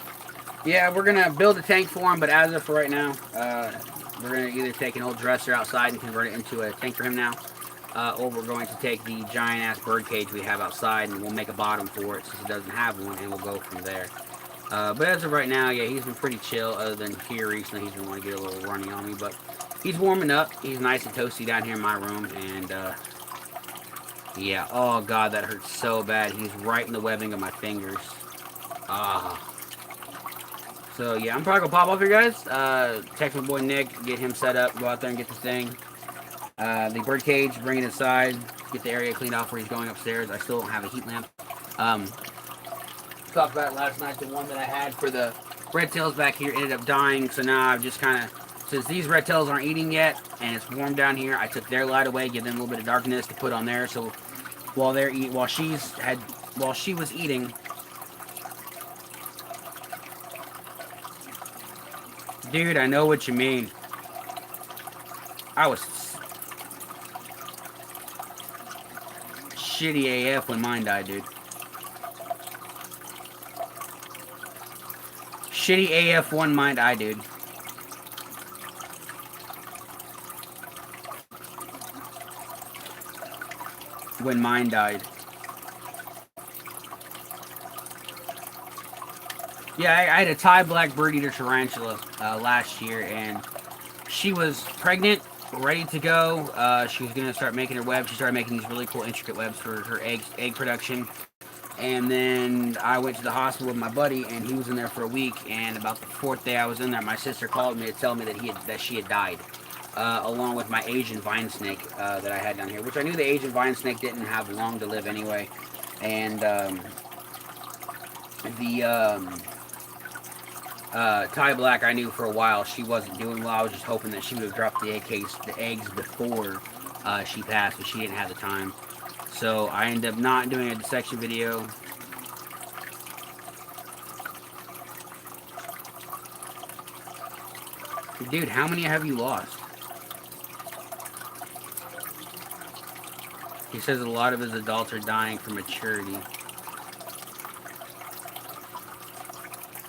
yeah, we're gonna build a tank for him. But as of for right now, we're gonna either take an old dresser outside and convert it into a tank for him now, or we're going to take the giant ass bird cage we have outside and we'll make a bottom for it since he doesn't have one, and we'll go from there. But as of right now, yeah, he's been pretty chill. Other than here recently, he's been wanting to get a little runny on me, but he's warming up. He's nice and toasty down here in my room, and yeah, oh god, that hurts so bad. He's right in the webbing of my fingers. So yeah, I'm probably gonna pop off here, guys. Text my boy Nick, get him set up, go out there and get this thing. The bird cage, bring it inside, get the area cleaned off where he's going upstairs. I still don't have a heat lamp. Talked about it last night, the one that I had for the red tails back here ended up dying, so now I've just kind of... Since these red tails aren't eating yet, and it's warm down here, I took their light away, give them a little bit of darkness to put on there. So while she was eating, dude, I know what you mean. I was shitty AF when mine died, dude. Shitty AF one mine died, dude. When mine died. Yeah, I had a Thai black bird eater tarantula last year, and she was pregnant, ready to go. She was going to start making her webs. She started making these really cool intricate webs for her egg production. And then I went to the hospital with my buddy, and he was in there for a week. And about the 4th day I was in there, my sister called me to tell me that she had died. Along with my Asian vine snake that I had down here, which I knew the Asian vine snake didn't have long to live anyway. And Thai black I knew for a while she wasn't doing well. I was just hoping that she would have dropped the eggs before she passed, but she didn't have the time. So I ended up not doing a dissection video. Dude, how many have you lost? He says a lot of his adults are dying from maturity.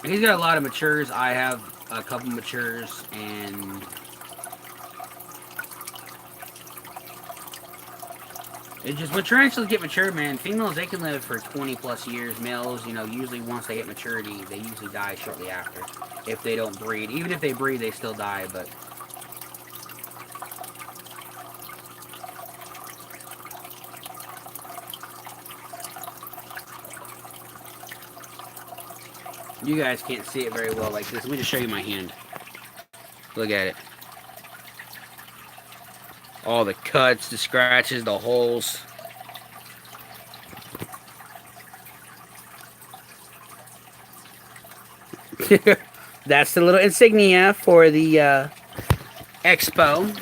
And he's got a lot of matures. I have a couple matures, and it's just when tarantulas get mature, man. Females, they can live for 20 plus years. Males, you know, usually once they hit maturity, they usually die shortly after. If they don't breed. Even if they breed, they still die, but you guys can't see it very well like this. Let me just show you my hand. Look at it. All the cuts, the scratches, the holes. That's the little insignia for the expo.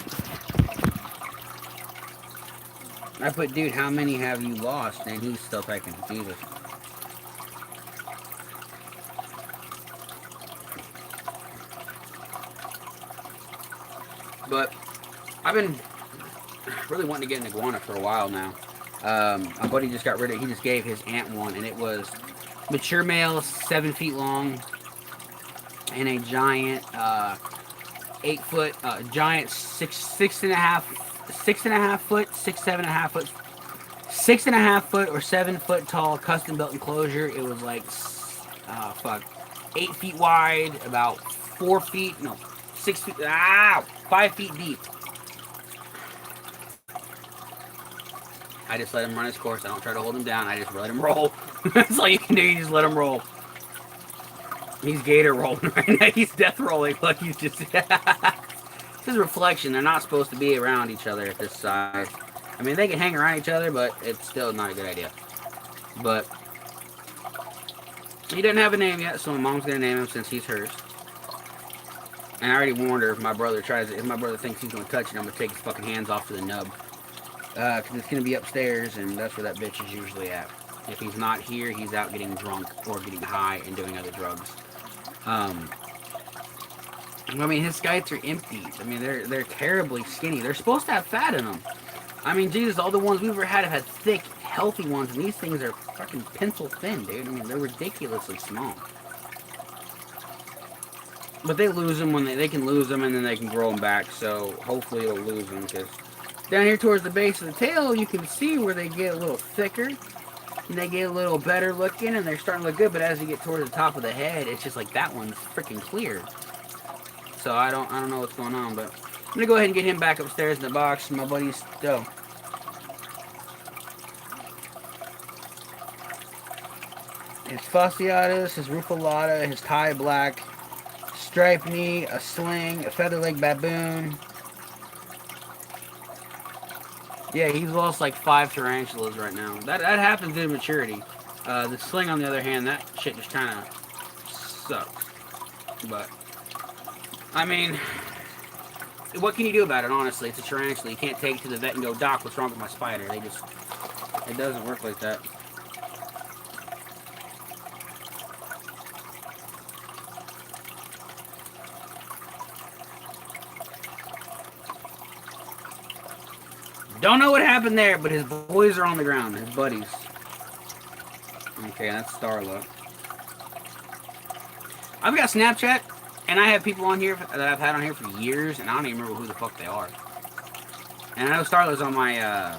I put, dude, how many have you lost? And he's still typing. Jesus. But I've been really wanting to get an iguana for a while now. My buddy just got rid of, he just gave his aunt one, and it was mature male, 7 feet long, and a giant 8 foot, giant six and a half foot, 7.5 foot, 6.5 foot or 7 foot tall custom built enclosure. It was like 8 feet wide, about 4 feet, no, 6 feet, 5 feet deep. I just let him run his course. I don't try to hold him down. I just let him roll. That's all you can do. You just let him roll. He's gator rolling right now. He's death rolling. Look, he's just... It's his reflection. They're not supposed to be around each other at this size. I mean, they can hang around each other, but it's still not a good idea. But he doesn't have a name yet, so my mom's going to name him since he's hers. And I already warned her if my brother tries it. If my brother thinks he's going to touch it, I'm going to take his fucking hands off to the nub. Because it's going to be upstairs, and that's where that bitch is usually at. If he's not here, he's out getting drunk or getting high and doing other drugs. I mean, his skites are empty. I mean, they're terribly skinny. They're supposed to have fat in them. I mean, Jesus, all the ones we've ever had have had thick, healthy ones, and these things are fucking pencil thin, dude. I mean, they're ridiculously small. But they lose them when they can lose them, and then they can grow them back, so hopefully it'll lose them, because down here towards the base of the tail, you can see where they get a little thicker, and they get a little better looking, and they're starting to look good, but as you get towards the top of the head, it's just like that one's freaking clear. So I don't know what's going on, but I'm gonna go ahead and get him back upstairs in the box. My buddy's still. His fasciatus, his rufulata, his Thai black, striped knee, a sling, a feather leg baboon. Yeah, he's lost like 5 tarantulas right now. That happens in maturity. The sling, on the other hand, that shit just kind of sucks. But I mean, what can you do about it, honestly? It's a tarantula. You can't take it to the vet and go, Doc, what's wrong with my spider? It doesn't work like that. Don't know what happened there, but his boys are on the ground, his buddies. Okay, that's Starla. I've got Snapchat. And I have people on here that I've had on here for years, and I don't even remember who the fuck they are. And I know Starla's on my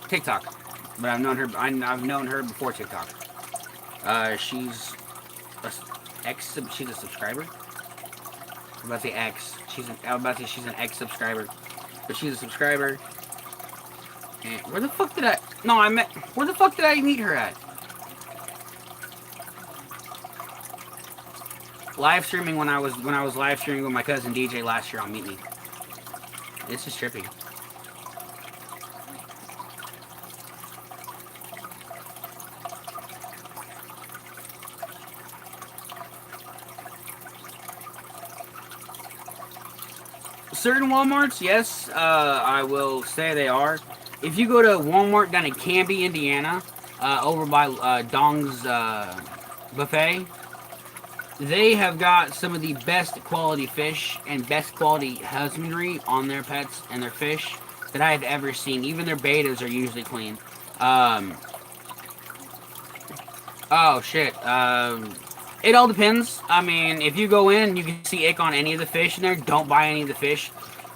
TikTok, but I've known her before TikTok. She's she's a subscriber. I'm about to say ex. I was about to say she's an ex-subscriber, but she's a subscriber. And where the fuck did I meet her at? Live streaming when I was live streaming with my cousin DJ last year on Meet Me. This is trippy. Certain Walmarts, yes, I will say they are. If you go to Walmart down in Canby, Indiana, over by Dong's Buffet, they have got some of the best quality fish and best quality husbandry on their pets and their fish. that I have ever seen. Even their betas are usually clean. Oh shit. It all depends. I mean, if you go in, you can see ick on any of the fish in there. Don't buy any of the fish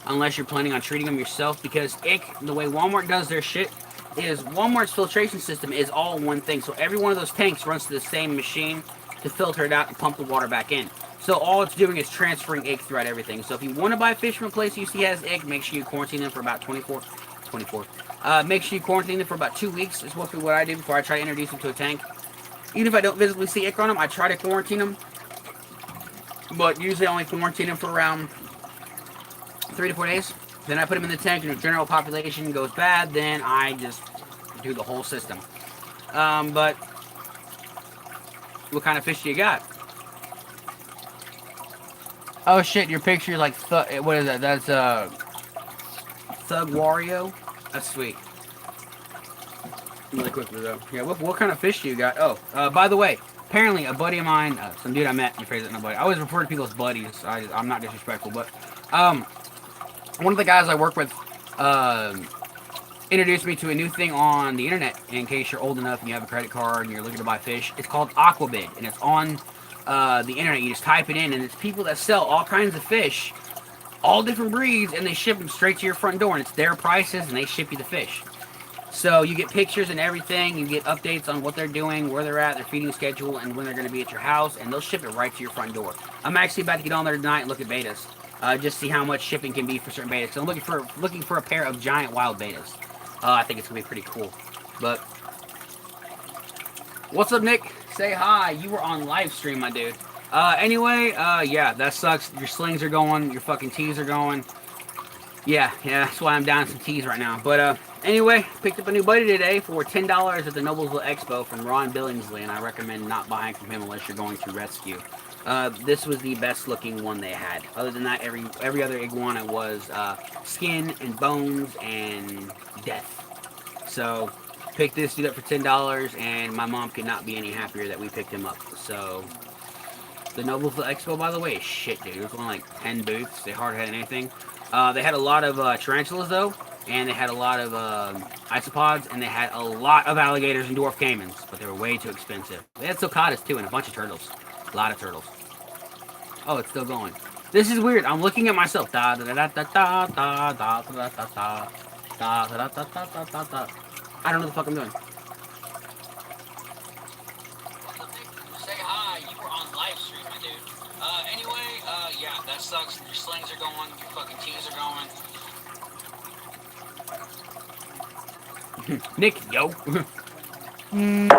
unless you're planning on treating them yourself, because ick, the way Walmart does their shit, is Walmart's filtration system is all one thing. So every one of those tanks runs to the same machine to filter it out and pump the water back in. So all it's doing is transferring ick throughout everything. So if you want to buy fish from a place you see has ick, make sure you quarantine them for about 24. Make sure you quarantine them for about 2 weeks. Is what I do before I try to introduce them to a tank. Even if I don't visibly see ick on them, I try to quarantine them. But usually I only quarantine them for around 3 to 4 days. Then I put them in the tank, and if general population goes bad, then I just do the whole system. But what kind of fish do you got? Oh shit, your picture like what is that? That's Thug Wario. That's sweet. Really quickly though. Yeah, what kind of fish do you got? Oh, by the way, apparently a buddy of mine, some dude I met, rephrase it, no buddy. I always refer to people as buddies. I'm not disrespectful, but one of the guys I work with introduced me to a new thing on the internet. In case you're old enough and you have a credit card and you're looking to buy fish, it's called Aquabid, and it's on the internet. You just type it in, and it's people that sell all kinds of fish, all different breeds, and they ship them straight to your front door, and it's their prices, and they ship you the fish. So you get pictures and everything, you get updates on what they're doing, where they're at, their feeding schedule, and when they're going to be at your house, and they'll ship it right to your front door. I'm actually about to get on there tonight and look at betas. Just see how much shipping can be for certain betas. So I'm looking for a pair of giant wild betas. I think it's going to be pretty cool. But, what's up, Nick? Say hi. You were on live stream, my dude. Anyway, yeah, that sucks. Your slings are going, your fucking tees are going. Yeah, that's why I'm down some tees right now. But, anyway, picked up a new buddy today for $10 at the Noblesville Expo from Ron Billingsley, and I recommend not buying from him unless you're going to rescue. This was the best looking one they had. Other than that, every other iguana was skin and bones and death. So, picked this dude up for $10, and my mom could not be any happier that we picked him up. So, the Noblesville Expo, by the way, is shit, dude. It was only like 10 booths. They hardly had anything. They had a lot of tarantulas, though, and they had a lot of isopods, and they had a lot of alligators and dwarf caimans, but they were way too expensive. They had sulcatas, too, and a bunch of turtles. A lot of turtles. Oh, it's still going. This is weird. I'm looking at myself. Da da da da da da da da da da da da da da da da da. I don't know what the fuck I'm doing. Say hi. You were on live stream, my dude. Anyway, yeah, that sucks. Your slings are going. Your fucking tees are going. Nick, yo. Did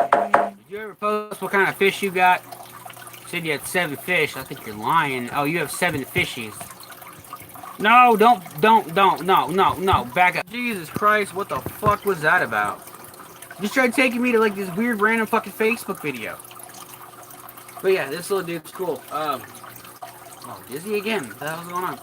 you ever post what kind of fish you got? You said you had 7 fish. I think you're lying. Oh, you have 7 fishies. No, don't, no. Back up. Jesus Christ, what the fuck was that about? Just tried taking me to like this weird random fucking Facebook video. But yeah, this little dude's cool. Oh, dizzy again. What the hell's going on?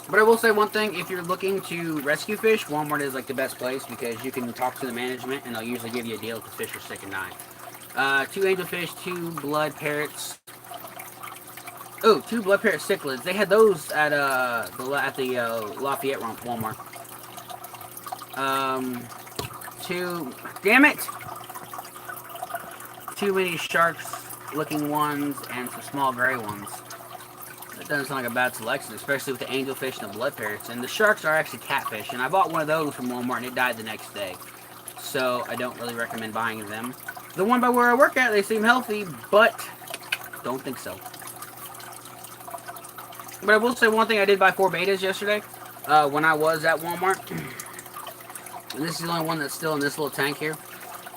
But I will say one thing, if you're looking to rescue fish, Walmart is like the best place because you can talk to the management and they'll usually give you a deal if the fish are sick and dying. 2 angelfish, 2 blood parrots. Oh, 2 blood parrot cichlids. They had those at the Lafayette Walmart. 2. Damn it! Too many sharks-looking ones and some small gray ones. That doesn't sound like a bad selection, especially with the angelfish and the blood parrots. And the sharks are actually catfish, and I bought one of those from Walmart and it died the next day. So I don't really recommend buying them. The one by where I work at, they seem healthy, but don't think so. But I will say one thing, I did buy 4 betas yesterday when I was at Walmart. This is the only one that's still in this little tank here.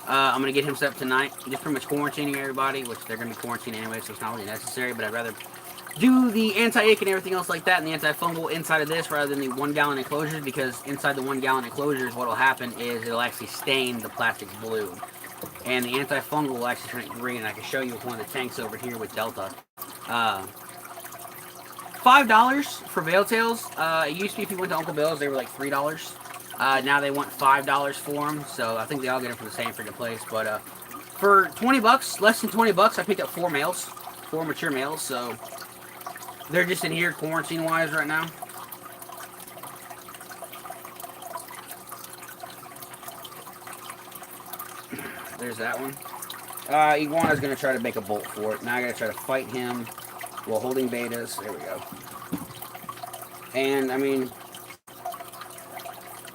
I'm going to get him set up tonight. Just pretty much quarantining everybody, which they're going to be quarantined anyway, so it's not really necessary, but I'd rather do the anti-ick and everything else like that and the antifungal inside of this rather than the 1-gallon enclosures, because inside the 1-gallon enclosures what will happen is it'll actually stain the plastic blue. And the antifungal will actually turn it green, and I can show you with one of the tanks over here with Delta. $5 for veil tails. It used to be if you went to Uncle Bill's, they were like $3. Now they want $5 for them, so I think they all get them from the same freaking place. But for 20 bucks, less than 20 bucks, I picked up 4 males, 4 mature males, so they're just in here quarantine-wise right now. There's that one. Iguana's going to try to make a bolt for it. Now I got to try to fight him while holding betas. There we go. And, I mean,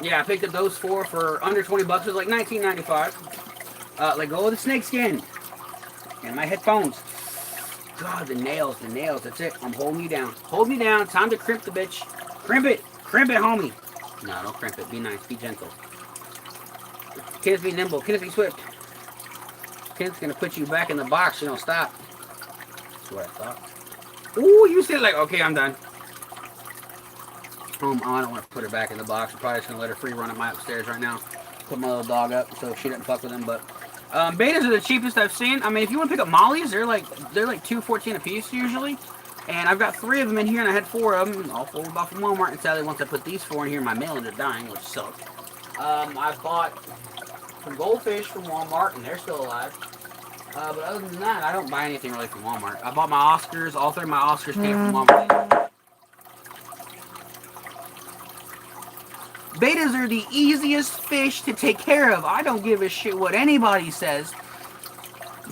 yeah, I picked up those 4 for under 20 bucks. It was like $19.95. Let go of the snakeskin. And my headphones. God, the nails. That's it. I'm holding you down. Hold me down. Time to crimp the bitch. Crimp it. Crimp it, homie. No, don't crimp it. Be nice. Be gentle. Kenneth, be nimble. Kenneth, be swift. Kenneth's gonna put you back in the box. You don't stop. That's what I thought. Ooh, you said like, okay, I'm done. I don't want to put her back in the box. I'm probably just gonna let her free run at my upstairs right now. Put my little dog up so she doesn't fuck with him. But betas are the cheapest I've seen. I mean, if you want to pick up mollies, they're like $2.14 a piece usually. And I've got 3 of them in here, and I had 4 of them. All 4 bought from Walmart. And sadly, once I put these 4 in here, my mail ended up dying, which sucked. I bought some goldfish from Walmart, and they're still alive. But other than that, I don't buy anything really from Walmart. I bought my Oscars. All 3 of my Oscars came from Walmart. Betas are the easiest fish to take care of. I don't give a shit what anybody says.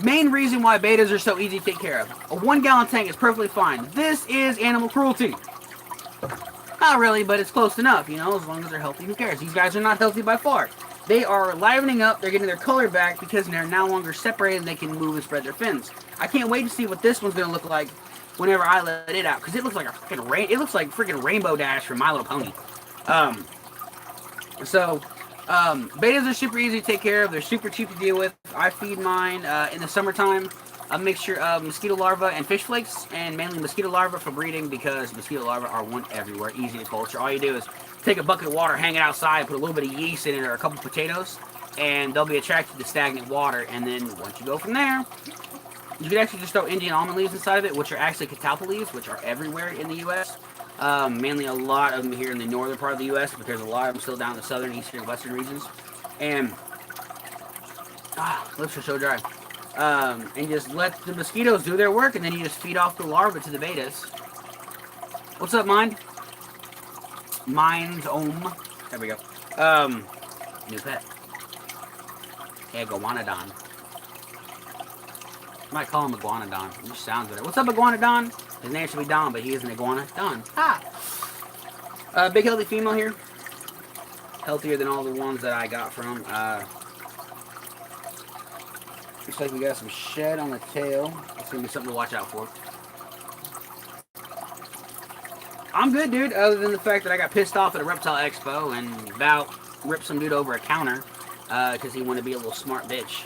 Main reason why betas are so easy to take care of. A 1-gallon tank is perfectly fine. This is animal cruelty. Not really, but it's close enough, you know, as long as they're healthy, who cares? These guys are not healthy by far. They are livening up, they're getting their color back because they're no longer separated and they can move and spread their fins. I can't wait to see what this one's going to look like whenever I let it out, because it looks like a freaking it looks like freaking Rainbow Dash from My Little Pony. Betas are super easy to take care of. They're super cheap to deal with. I feed mine in the summertime a mixture of mosquito larvae and fish flakes, and mainly mosquito larvae for breeding because mosquito larvae are everywhere, easy to culture. All you do is take a bucket of water, hang it outside, put a little bit of yeast in it or a couple potatoes, and they'll be attracted to stagnant water. And then once you go from there, you can actually just throw Indian almond leaves inside of it, which are actually catalpa leaves, which are everywhere in the U.S. Mainly a lot of them here in the northern part of the U.S., but there's a lot of them still down in the southern, eastern, and western regions. And lips are so dry. And just let the mosquitoes do their work, and then you just feed off the larvae to the betas. What's up, Mind? Mind's Ohm. There we go. New pet. Iguanodon. I might call him Iguanodon. It just sounds better. What's up, Iguanodon? His name should be Don, but he is an iguana. Don. Ha! Big healthy female here. Healthier than all the ones that I got from. Looks like we got some shed on the tail. It's going to be something to watch out for. I'm good, dude, other than the fact that I got pissed off at a reptile expo and about ripped some dude over a counter because he wanted to be a little smart bitch.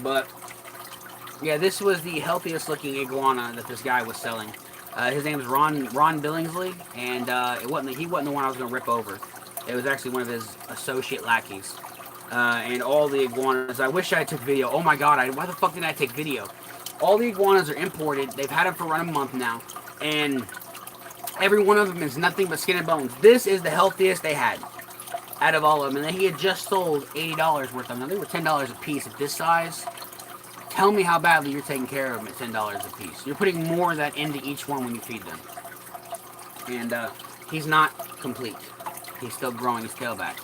But yeah, this was the healthiest looking iguana that this guy was selling. His name is Ron Billingsley, and he wasn't the one I was going to rip over. It was actually one of his associate lackeys. And all the iguanas, I wish I took video. Oh my god, why the fuck didn't I take video? All the iguanas are imported. They've had them for around a month now. And every one of them is nothing but skin and bones. This is the healthiest they had out of all of them. And then he had just sold $80 worth of them. Now, they were $10 a piece at this size. Tell me how badly you're taking care of them at $10 a piece. You're putting more of that into each one when you feed them. And he's not complete. He's still growing his tail back.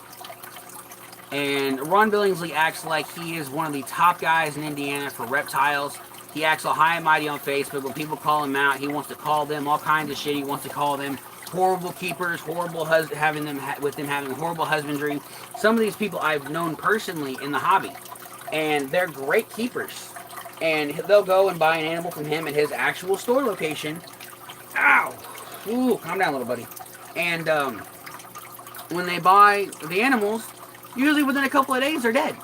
And Ron Billingsley acts like he is one of the top guys in Indiana for reptiles. He acts all high and mighty on Facebook. When people call him out, he wants to call them all kinds of shit. He wants to call them horrible keepers, horrible having horrible husbandry. Some of these people I've known personally in the hobby, and they're great keepers. And they'll go and buy an animal from him at his actual store location. Ow! Ooh, calm down, little buddy. And when they buy the animals, usually within a couple of days, they're dead.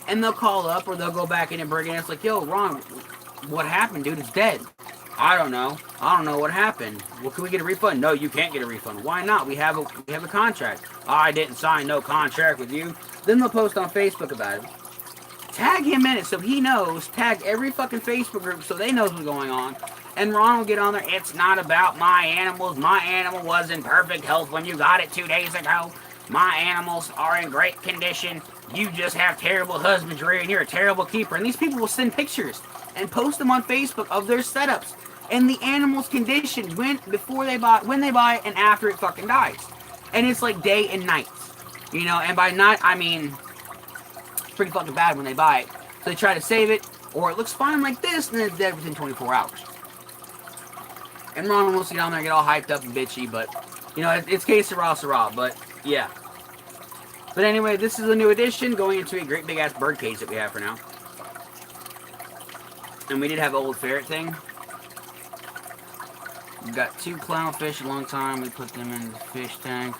And they'll call up or they'll go back in and bring it. It's like, yo, Ron, what happened, dude? It's dead. I don't know. I don't know what happened. Well, can we get a refund? No, you can't get a refund. Why not? We have a contract. I didn't sign no contract with you. Then they'll post on Facebook about it. Tag him in it so he knows. Tag every fucking Facebook group so they know what's going on. And Ron will get on there. It's not about my animals. My animal was in perfect health when you got it 2 days ago. My animals are in great condition. You just have terrible husbandry and you're a terrible keeper. And these people will send pictures and post them on Facebook of their setups and the animal's condition when they buy and after it fucking dies. And it's like day and night. You know, and by night, I mean pretty fucking bad when they buy it. So they try to save it, or it looks fine like this, and then it's dead within 24 hours. And Ron wants to get on there and get all hyped up and bitchy, but, you know, it's que sera, but, yeah. But anyway, this is a new addition going into a great big-ass bird cage that we have for now. And we did have an old ferret thing. We've got 2 clownfish a long time. We put them in the fish tank.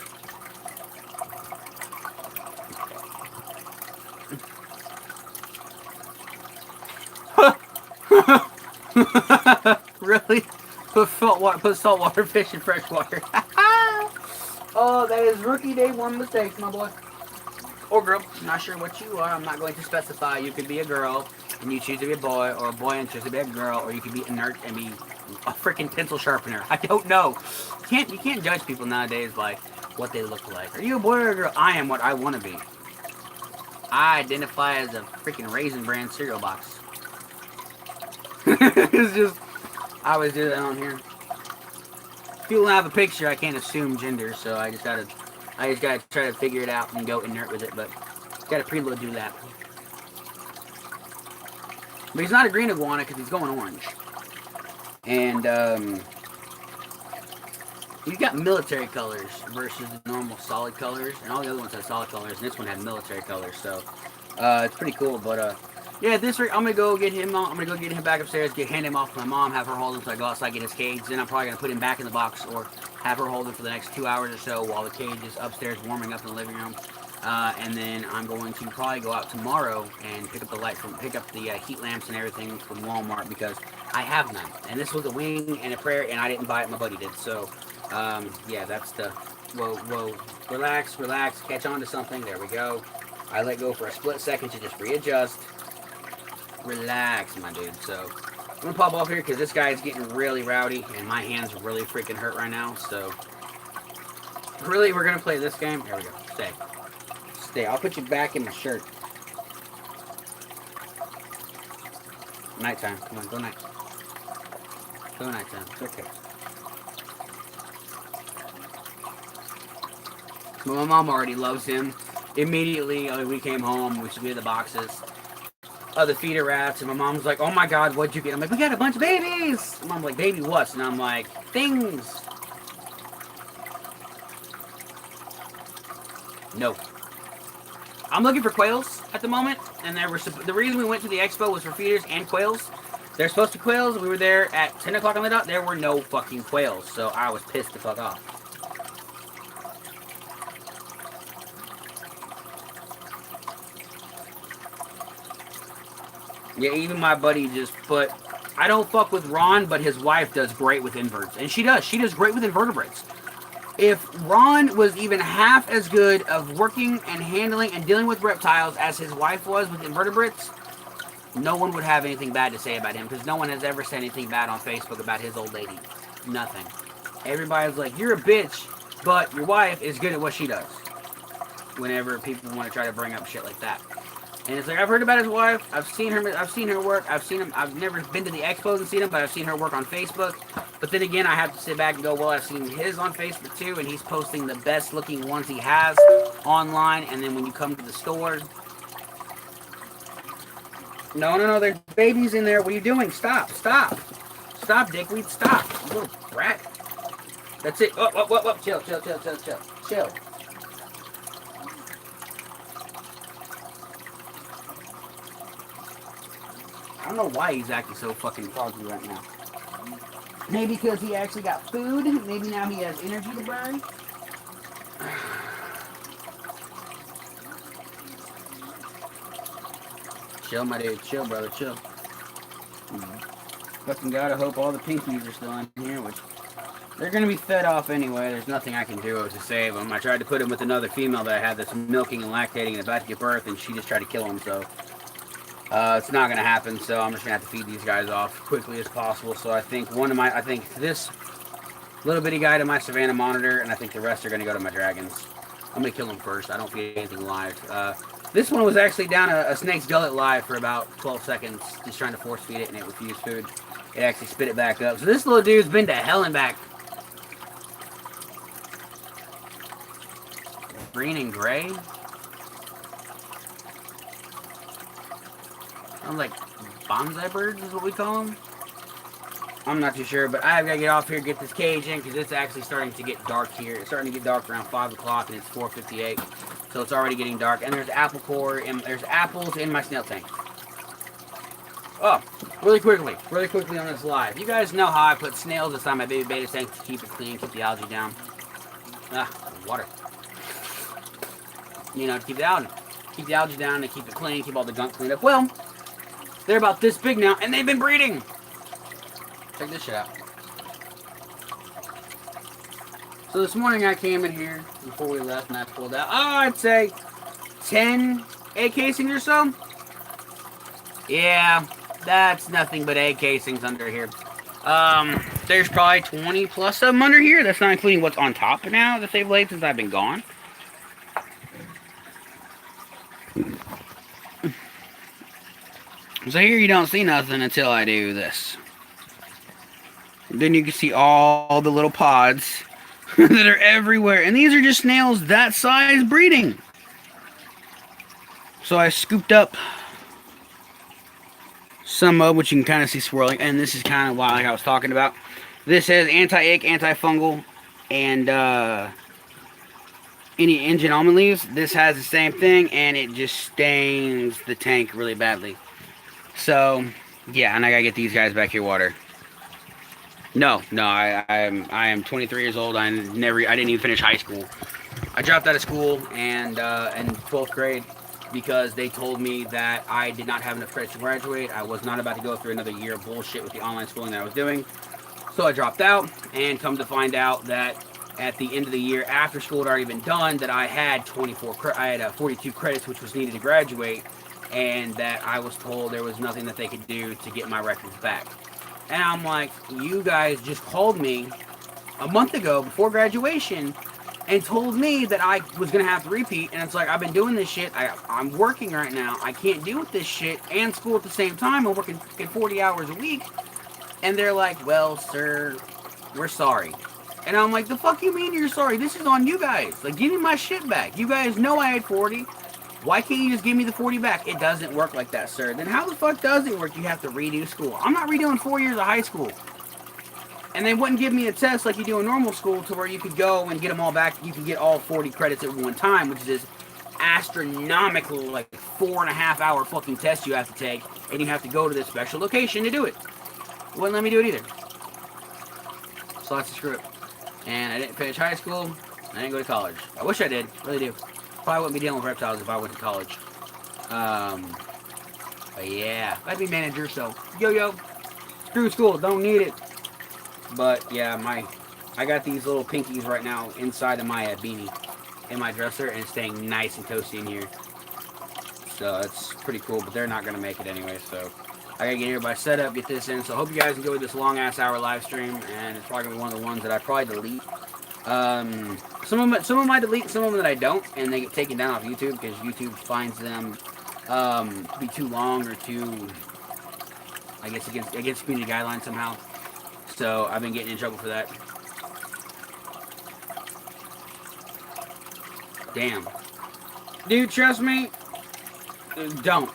Really? Put saltwater fish in freshwater. Oh, that is rookie day 1 mistakes, my boy. Or girl. Not sure what you are. I'm not going to specify. You could be a girl and you choose to be a boy, or a boy and choose to be a girl, or you could be inert and be a freaking pencil sharpener. I don't know. You can't judge people nowadays by what they look like. Are you a boy or a girl? I am what I want to be. I identify as a freaking Raisin Bran cereal box. It's just, I always do that on here. If people don't have a picture, I can't assume gender, so I just gotta try to figure it out and go inert with it, but gotta preload do that. But he's not a green iguana because he's going orange. And he's got military colors versus the normal solid colors, and all the other ones have solid colors, and this one had military colors, so it's pretty cool. But yeah, this week I'm gonna go get him. I'm gonna go get him back upstairs, hand him off to my mom, have her hold him so I go outside get his cage. Then I'm probably gonna put him back in the box or have her hold him for the next 2 hours or so while the cage is upstairs warming up in the living room. And then I'm going to probably go out tomorrow and pick up the heat lamps and everything from Walmart because I have none. And this was a wing and a prayer, and I didn't buy it. My buddy did. So yeah, that's the whoa, relax, catch on to something. There we go. I let go for a split second to just readjust. Relax, my dude. So I'm gonna pop off here because this guy is getting really rowdy and my hands really freaking hurt right now. So really, we're gonna play this game. There we go. Stay. I'll put you back in my shirt. Nighttime. Come on, go night. Go nighttime. It's okay. Well, my mom already loves him. Immediately, we came home. We had the boxes of the feeder rats, and my mom was like, "Oh my God, what'd you get?" I'm like, "We got a bunch of babies." My mom's like, "Baby what?" And I'm like, "Things." No. I'm looking for quails at the moment, and the reason we went to the expo was for feeders and quails. They're supposed to be quails. We were there at 10 o'clock on the dot. There were no fucking quails, so I was pissed the fuck off. Yeah, even my buddy just put, I don't fuck with Ron, but his wife does great with inverts. And she does. She does great with invertebrates. If Ron was even half as good of working and handling and dealing with reptiles as his wife was with invertebrates, no one would have anything bad to say about him, because no one has ever said anything bad on Facebook about his old lady. Nothing. Everybody's like, "You're a bitch, but your wife is good at what she does." Whenever people want to try to bring up shit like that. And it's like, I've heard about his wife, I've seen her work, I've never been to the expos and seen him, but I've seen her work on Facebook. But then again, I have to sit back and go, well, I've seen his on Facebook too, and he's posting the best looking ones he has online, and then when you come to the store, no, there's babies in there, what are you doing? Stop, dickweed, stop, you little brat. That's it, whoop, chill. I don't know why he's acting so fucking foggy right now. Maybe because he actually got food. Maybe now he has energy to burn. Chill, my dude. Chill, brother. Chill. Fucking gotta hope all the pinkies are still in here, which they're gonna be fed off anyway. There's nothing I can do to save them. I tried to put him with another female that I had that's milking and lactating and about to give birth, and she just tried to kill him, so it's not gonna happen. So I'm just gonna have to feed these guys off quickly as possible. So I think this little bitty guy to my Savannah monitor, and I think the rest are gonna go to my dragons. I'm gonna kill them first. I don't feed anything live. This one was actually down a snake's gullet live for about 12 seconds, just trying to force feed it, and it refused food. It actually spit it back up. So this little dude's been to hell and back. Green and gray. Sounds like bonsai birds is what we call them. I'm not too sure, but I've got to get off here, get this cage in, because it's actually starting to get dark here. It's starting to get dark around 5 o'clock, and it's 4:58, so it's already getting dark. And there's apple core, and there's apples in my snail tank. Oh, really quickly on this live. You guys know how I put snails inside my baby beta tank to keep it clean, keep the algae down. Water. You know, to keep the algae down, and keep it clean, keep all the gunk cleaned up. Well, they're about this big now, and they've been breeding. Check this shit out. So this morning I came in here before we left and I pulled out, I'd say 10 egg casings or so. Yeah, that's nothing but egg casings under here. There's probably 20 plus of them under here. That's not including what's on top now that they've laid since I've been gone. So here you don't see nothing until I do this. Then you can see all the little pods that are everywhere. And these are just snails that size breeding. So I scooped up some of which you can kind of see swirling. And this is kind of like I was talking about. This has anti-ick, antifungal, and any engine almond leaves. This has the same thing, and it just stains the tank really badly. So, yeah, and I gotta get these guys back here water. No, I am 23 years old. I didn't even finish high school. I dropped out of school and in 12th grade because they told me that I did not have enough credits to graduate. I was not about to go through another year of bullshit with the online schooling that I was doing. So I dropped out, and come to find out that at the end of the year after school had already been done, that I had 42 credits which was needed to graduate, and that I was told there was nothing that they could do to get my records back. And I'm like, you guys just called me a month ago before graduation and told me that I was going to have to repeat. And it's like, I've been doing this shit. I'm working right now. I can't deal with this shit and school at the same time. I'm working 40 hours a week. And they're like, well, sir, we're sorry. And I'm like, the fuck you mean you're sorry? This is on you guys. Like, give me my shit back. You guys know I had 40. Why can't you just give me the 40 back? It doesn't work like that, sir. Then how the fuck does it work? You have to redo school. I'm not redoing 4 years of high school. And they wouldn't give me a test like you do in normal school to where you could go and get them all back. You can get all 40 credits at one time, which is this astronomical, like 4.5 hour fucking test you have to take. And you have to go to this special location to do it. Wouldn't let me do it either. So that's a screw it. And I didn't finish high school. I didn't go to college. I wish I did. Really do. Probably wouldn't be dealing with reptiles if I went to college. But yeah, I'd be manager, so yo, screw school, don't need it. But yeah, I got these little pinkies right now inside of my beanie in my dresser, and it's staying nice and toasty in here. So it's pretty cool, but they're not gonna make it anyway. So I gotta get everybody set up, get this in. So I hope you guys enjoyed this long ass hour live stream, and it's probably gonna be one of the ones that I probably delete. Some of them I delete, some of them that I don't, and they get taken down off YouTube because YouTube finds them to be too long or too, I guess, against community guidelines somehow. So I've been getting in trouble for that. Damn, dude, trust me, don't.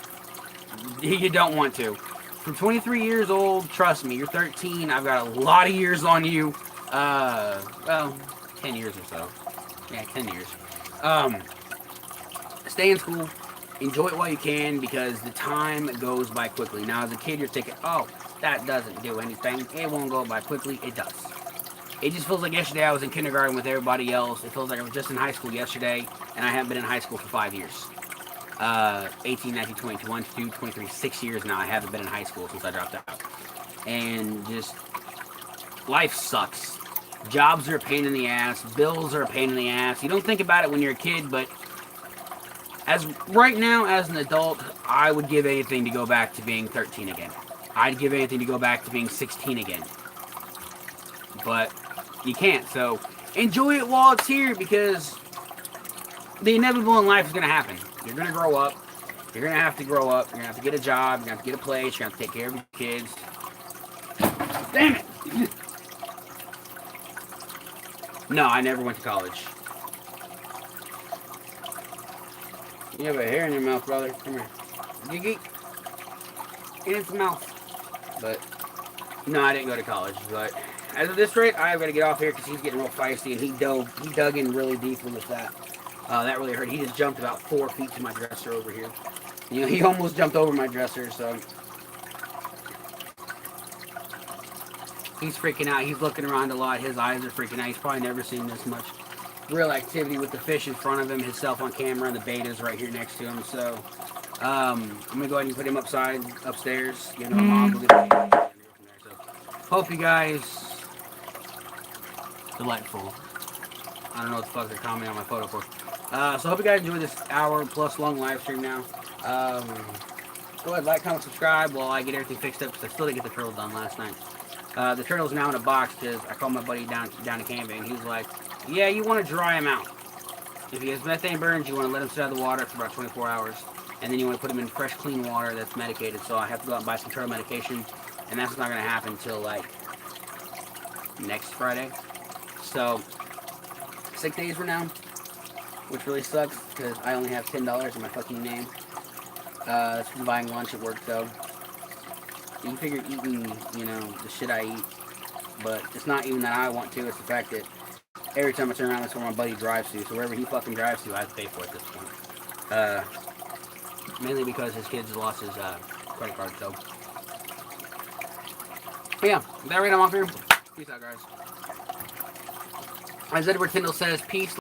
You don't want to. From 23 years old, trust me, you're 13. I've got a lot of years on you. Well, 10 years or so. Yeah, 10 years. Stay in school. Enjoy it while you can, because the time goes by quickly. Now, as a kid, you're thinking, oh, that doesn't do anything. It won't go by quickly. It does. It just feels like yesterday I was in kindergarten with everybody else. It feels like I was just in high school yesterday, and I haven't been in high school for 5 years. 18, 19, 20, 21, 22, 23, 6 years now I haven't been in high school since I dropped out. And just, life sucks. Jobs are a pain in the ass. Bills are a pain in the ass. You don't think about it when you're a kid, but as right now, as an adult, I would give anything to go back to being 13 again. I'd give anything to go back to being 16 again. But you can't, so enjoy it while it's here, because the inevitable in life is going to happen. You're going to grow up. You're going to have to grow up. You're going to have to get a job. You're going to have to get a place. You're going to have to take care of your kids. Damn it! No, I never went to college. You have a hair in your mouth, brother. Come here. Geeky. in its mouth. But no, I didn't go to college. But as of this rate, I've got to get off here because he's getting real feisty, and he dug in really deeply with that. That really hurt. He just jumped about 4 feet to my dresser over here. You know, he almost jumped over my dresser, so he's freaking out. He's looking around a lot. His eyes are freaking out. He's probably never seen this much real activity with the fish in front of him, himself on camera, and the beta's right here next to him. So I'm gonna go ahead and put him upstairs. You know, mom will get the so hope you guys delightful. I don't know what the fuck they're commenting on my photo for. So hope you guys enjoyed this hour-plus long live stream now. Go ahead, like, comment, subscribe while I get everything fixed up because I still didn't get the turtle done last night. The turtle's now in a box because I called my buddy down to camping. He was like, yeah, you want to dry him out. If he has methane burns, you want to let him sit out of the water for about 24 hours. And then you want to put him in fresh, clean water that's medicated. So I have to go out and buy some turtle medication. And that's not going to happen until, like, next Friday. So 6 days from now, which really sucks because I only have $10 in my fucking name. That's from buying lunch at work, though. You figure eating, you know, the shit I eat. But it's not even that I want to, it's the fact that every time I turn around, that's where my buddy drives to. So wherever he fucking drives to, I have to pay for it at this point. Mainly because his kid's lost his credit card, so. But yeah, that right, I'm off here. Peace out, guys. As Edward Tyndall says, peace.